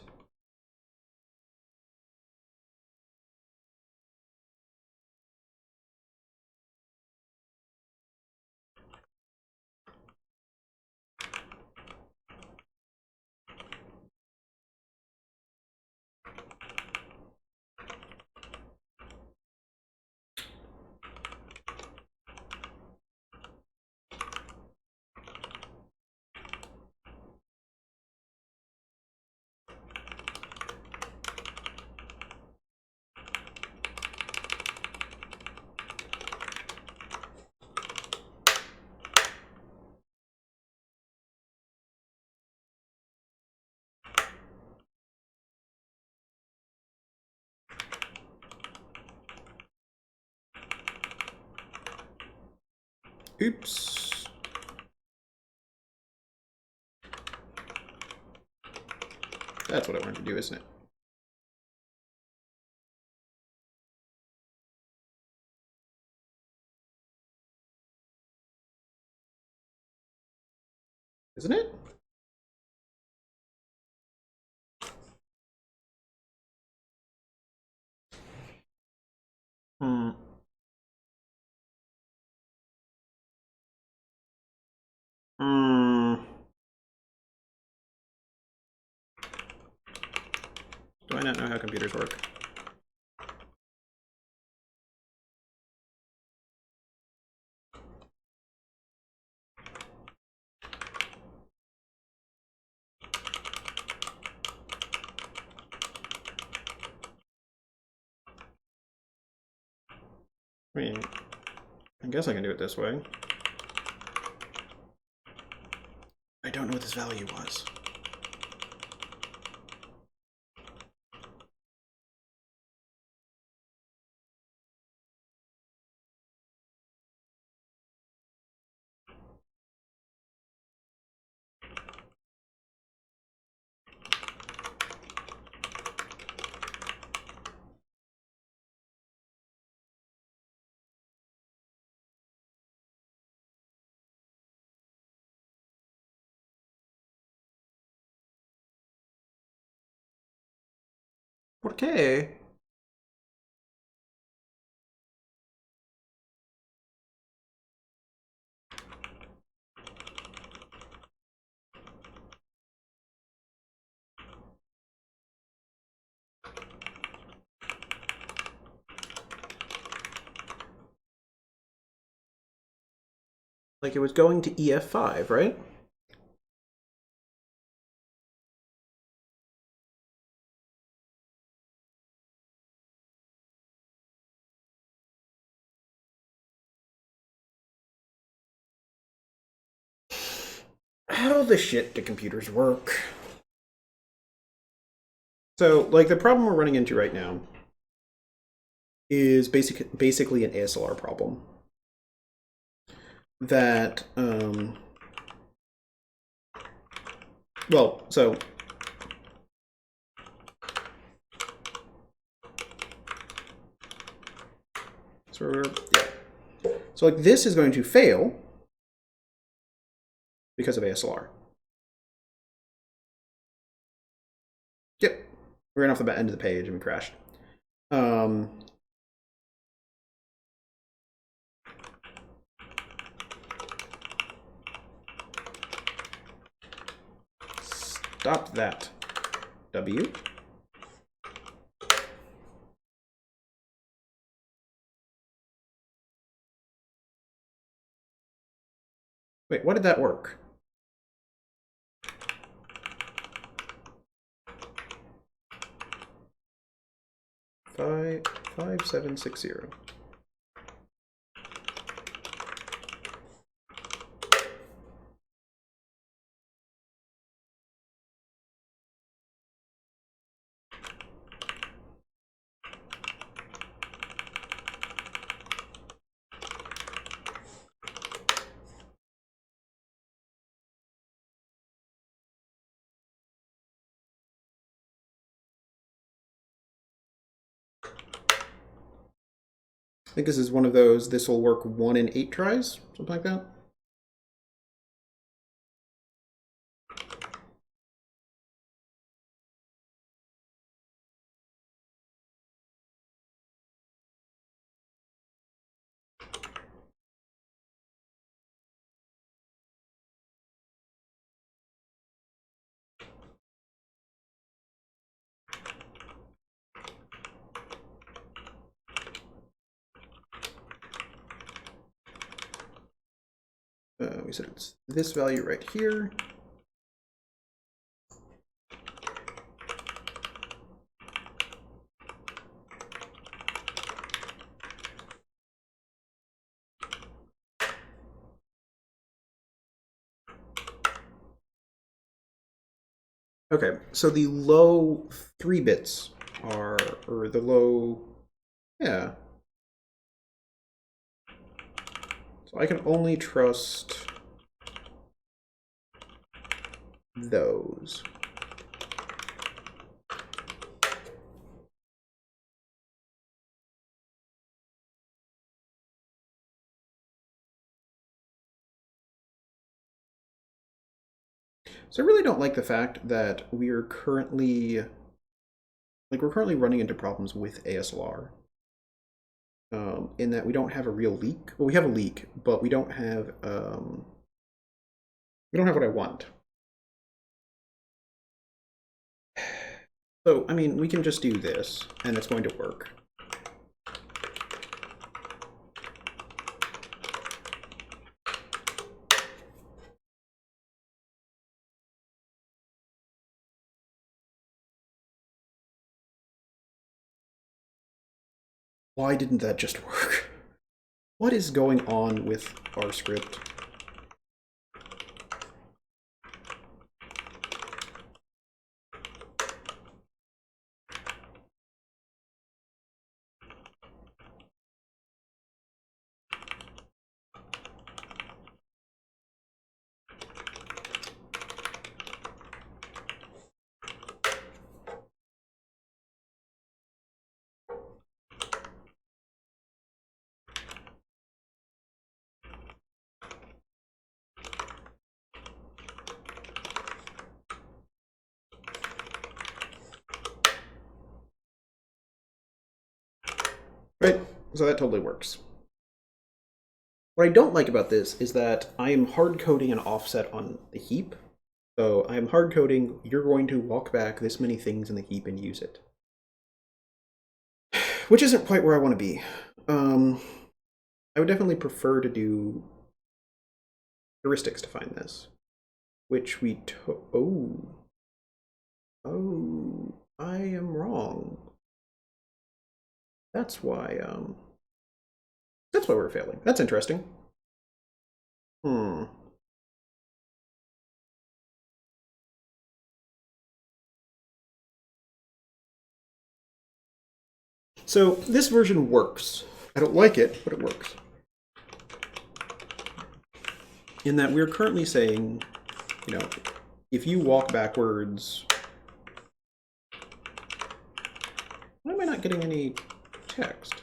Oops. That's what I wanted to do, isn't it? Isn't it? Hmm. Hmm. Do I not know how computers work? I mean, I guess I can do it this way. I don't know what this value was. ¿Por qué? Like it was going to EF5, right? How the shit do computers work? So, like, the problem we're running into right now is basically an ASLR problem. That, well, so yeah. So, like, this is going to fail because of ASLR. Yep. We ran off the end of the page and we crashed. Stop that. W. Wait, what did that work? 5760. I think this is one of those, this will work 1 in 8 tries, something like that. We said it's this value right here. Okay, so the low 3 bits are, or the low, yeah. So I can only trust those. So I really don't like the fact that we're currently running into problems with ASLR. In that we don't have a real leak. Well, we have a leak, but we don't have what I want. So, I mean, we can just do this, and it's going to work. Why didn't that just work? What is going on with our script? Right, so that totally works. What I don't like about this is that I am hard coding an offset on the heap. So I am hard coding, you're going to walk back this many things in the heap and use it. Which isn't quite where I want to be. I would definitely prefer to do heuristics to find this. Which we took. Oh, I am wrong. That's why we're failing. That's interesting. So this version works. I don't like it, but it works. In that we're currently saying, you know, if you walk backwards, why am I not getting any text?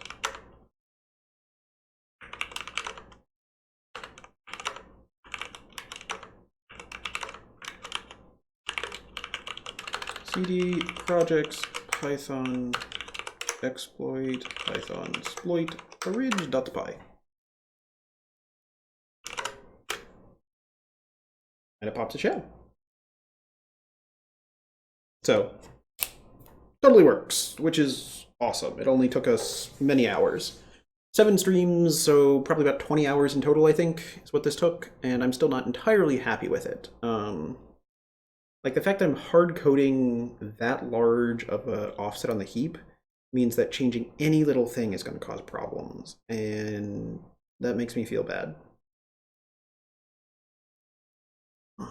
cd projects python exploit python exploit orig.py. And it pops a shell. So, totally works, which is awesome. It only took us many hours. 7 streams, so probably about 20 hours in total, I think, is what this took, and I'm still not entirely happy with it. Like, the fact that I'm hard coding that large of an offset on the heap means that changing any little thing is going to cause problems, and that makes me feel bad. I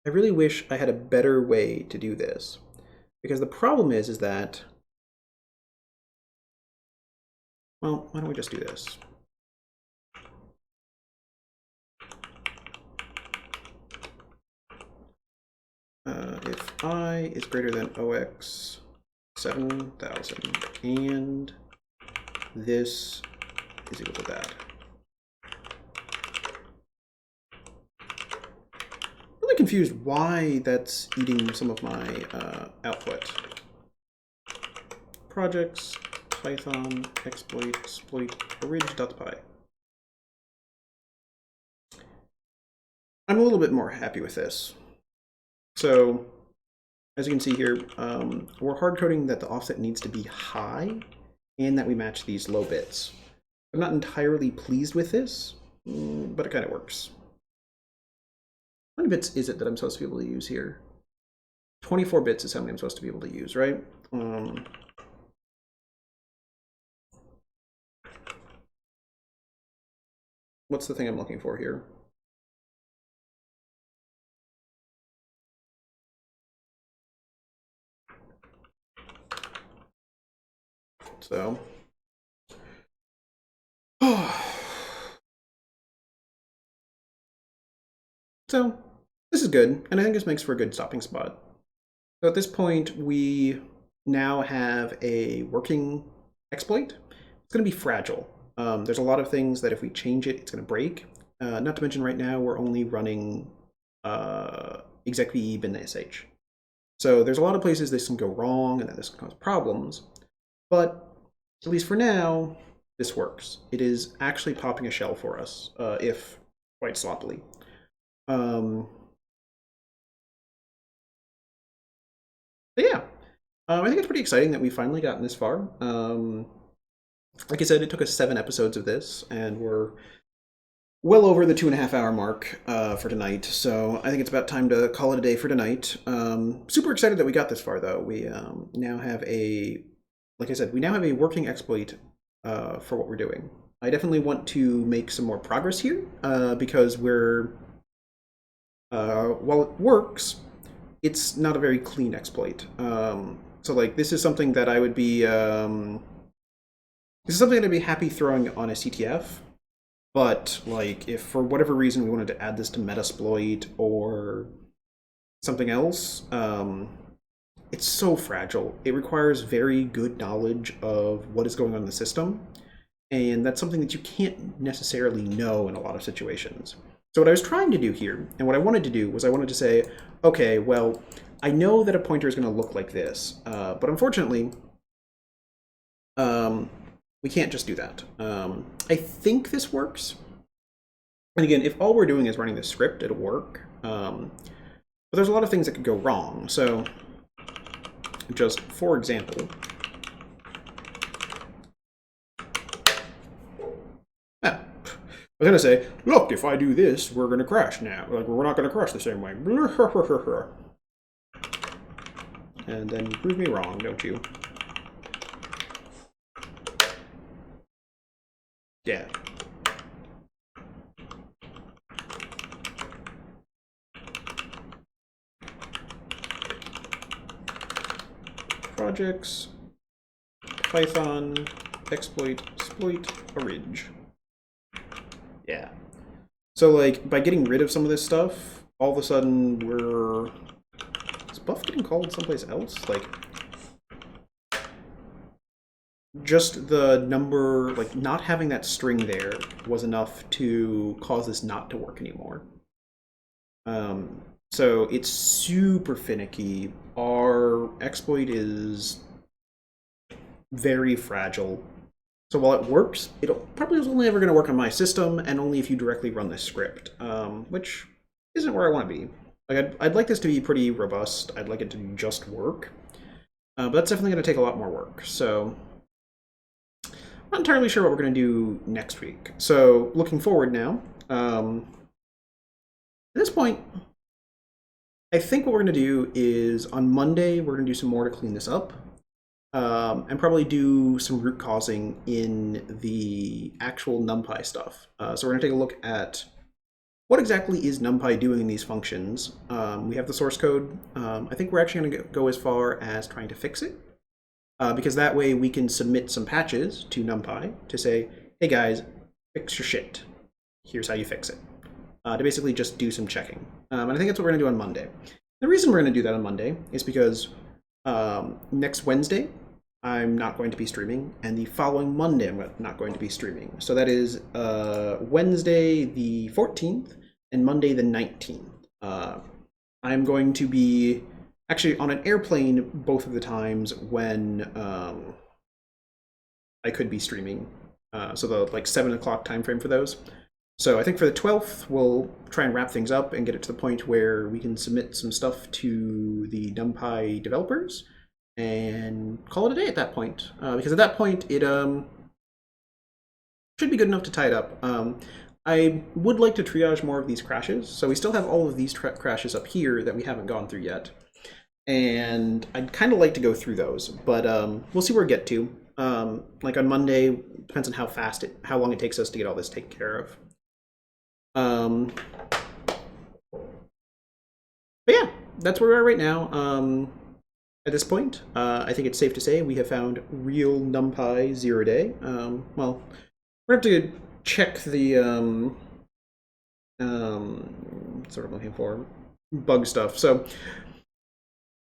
really wish I had a better way to do this, because the problem is that, well, why don't we just do this? If I is greater than OX 7000 and this is equal to that. Really confused why that's eating some of my output. Projects, Python, exploit orig.py. I'm a little bit more happy with this. So, as you can see here, we're hard coding that the offset needs to be high and that we match these low bits. I'm not entirely pleased with this, but it kind of works. How many bits is it that I'm supposed to be able to use here? 24 bits is how many I'm supposed to be able to use, right? What's the thing I'm looking for here? So, so this is good, and I think this makes for a good stopping spot. So at this point, we now have a working exploit. It's going to be fragile. There's a lot of things that if we change it, it's going to break. Not to mention right now, we're only running execve bin sh. So there's a lot of places this can go wrong and that this can cause problems. But at least for now, this works. It is actually popping a shell for us, if quite sloppily. But yeah, I think it's pretty exciting that we've finally gotten this far. Like I said, it took us 7 episodes of this, and we're well over the 2.5 hour mark for tonight. So I think it's about time to call it a day for tonight. Super excited that we got this far, though. We now have a, like I said, we now have a working exploit for what we're doing. I definitely want to make some more progress here because we're, while it works, it's not a very clean exploit. So like this is something that I would be this is something I'd be happy throwing on a CTF, but like if for whatever reason we wanted to add this to Metasploit or something else, it's so fragile. It requires very good knowledge of what is going on in the system, and that's something that you can't necessarily know in a lot of situations. So what I was trying to do here, and what I wanted to do, was I wanted to say, okay, well, I know that a pointer is going to look like this, but unfortunately, we can't just do that. I think this works. And again, if all we're doing is running this script, it'll work. But there's a lot of things that could go wrong. So just for example, I was going to say, look, if I do this, we're going to crash now. Like, we're not going to crash the same way. And then you prove me wrong, don't you? Yeah. Projects, Python, exploit orig. Yeah. So like by getting rid of some of this stuff, all of a sudden we're, is buff getting called someplace else? Like just the number, like not having that string there was enough to cause this not to work anymore. So it's super finicky. Our exploit is very fragile. So while it works, it probably is only ever going to work on my system, and only if you directly run this script, which isn't where I want to be. Like I'd like this to be pretty robust. I'd like it to just work, but that's definitely going to take a lot more work. So I'm not entirely sure what we're going to do next week. So looking forward now, at this point, I think what we're going to do is on Monday, we're going to do some more to clean this up. And probably do some root causing in the actual numpy stuff. So we're going to take a look at what exactly is numpy doing in these functions. We have the source code. I think we're actually going to go as far as trying to fix it, because that way we can submit some patches to numpy to say, hey guys, fix your shit. Here's how you fix it. To basically just do some checking. And I think that's what we're going to do on Monday. The reason we're going to do that on Monday is because next Wednesday, I'm not going to be streaming, and the following Monday I'm not going to be streaming. So that is Wednesday the 14th and Monday the 19th. I'm going to be actually on an airplane both of the times when I could be streaming. So the like 7 o'clock time frame for those. So I think for the 12th, we'll try and wrap things up and get it to the point where we can submit some stuff to the numpy developers and call it a day at that point. Because at that point, it should be good enough to tie it up. I would like to triage more of these crashes. So we still have all of these crashes up here that we haven't gone through yet. And I'd kind of like to go through those, but we'll see where we get to. Like on Monday, depends on how long it takes us to get all this taken care of. But yeah, that's where we are right now. At this point, I think it's safe to say we have found real numpy 0 day. Well, we're going to have to check the sort of looking for bug stuff. So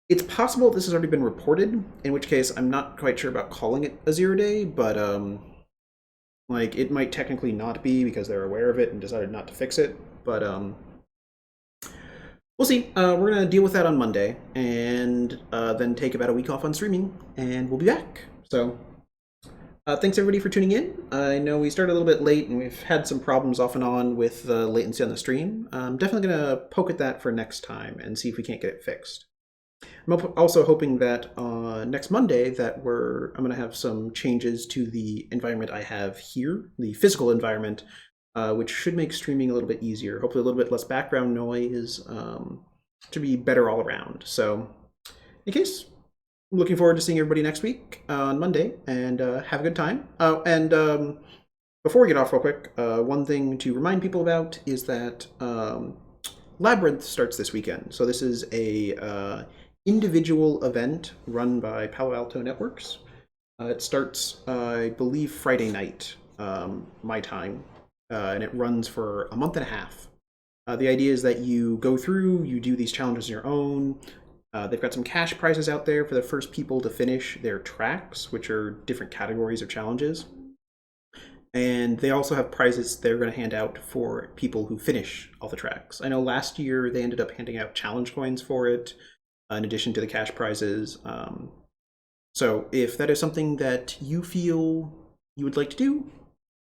it's possible this has already been reported, in which case I'm not quite sure about calling it a 0 day, but like it might technically not be because they're aware of it and decided not to fix it, but we'll see. We're gonna deal with that on Monday and then take about a week off on streaming, and we'll be back. So thanks everybody for tuning in. I know we started a little bit late and we've had some problems off and on with the latency on the stream. I'm definitely gonna poke at that for next time and see if we can't get it fixed. I'm also hoping that next Monday that I'm going to have some changes to the environment I have here, the physical environment, which should make streaming a little bit easier. Hopefully a little bit less background noise, to be better all around. So in case, I'm looking forward to seeing everybody next week on Monday, and have a good time. Oh, and before we get off real quick, one thing to remind people about is that Labyrinth starts this weekend. So this is a individual event run by Palo Alto Networks. It starts, I believe, Friday night, my time, and it runs for a month and a half. The idea is that you go through, you do these challenges on your own. They've got some cash prizes out there for the first people to finish their tracks, which are different categories of challenges. And they also have prizes they're going to hand out for people who finish all the tracks. I know last year they ended up handing out challenge coins for it, in addition to the cash prizes. So if that is something that you feel you would like to do,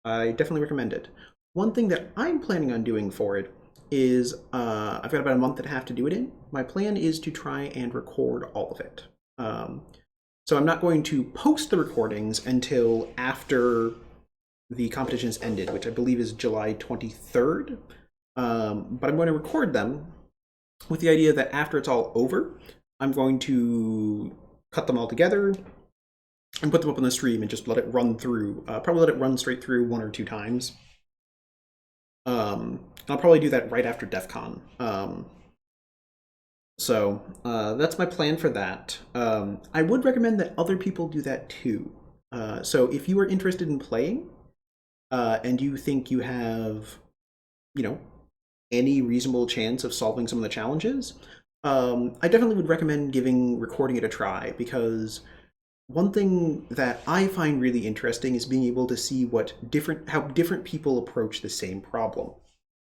I definitely recommend it. One thing that I'm planning on doing for it is, I've got about a month and a half to do it in. My plan is to try and record all of it. So I'm not going to post the recordings until after the competition has ended, which I believe is July 23rd. But I'm going to record them with the idea that after it's all over, I'm going to cut them all together and put them up on the stream and just let it run through. Probably let it run straight through 1 or 2 times. I'll probably do that right after DEF CON. So that's my plan for that. I would recommend that other people do that too. So if you are interested in playing and you think you have, any reasonable chance of solving some of the challenges, I definitely would recommend recording it a try, because one thing that I find really interesting is being able to see how different people approach the same problem.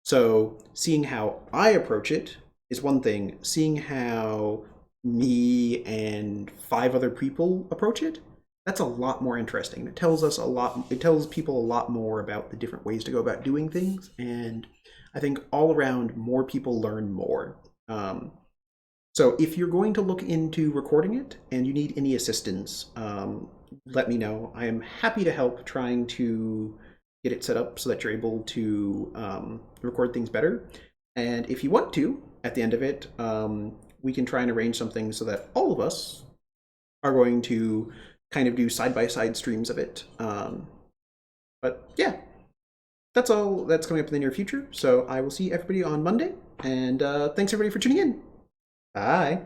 So seeing how I approach it is one thing. Seeing how me and 5 other people approach it, that's a lot more interesting. It tells people a lot more about the different ways to go about doing things, and I think all around more people learn more. So if you're going to look into recording it and you need any assistance, let me know. I am happy to help trying to get it set up so that you're able to record things better. And if you want to, at the end of it, we can try and arrange something so that all of us are going to kind of do side-by-side streams of it. But yeah, that's all that's coming up in the near future. So I will see everybody on Monday, and thanks everybody for tuning in. Bye.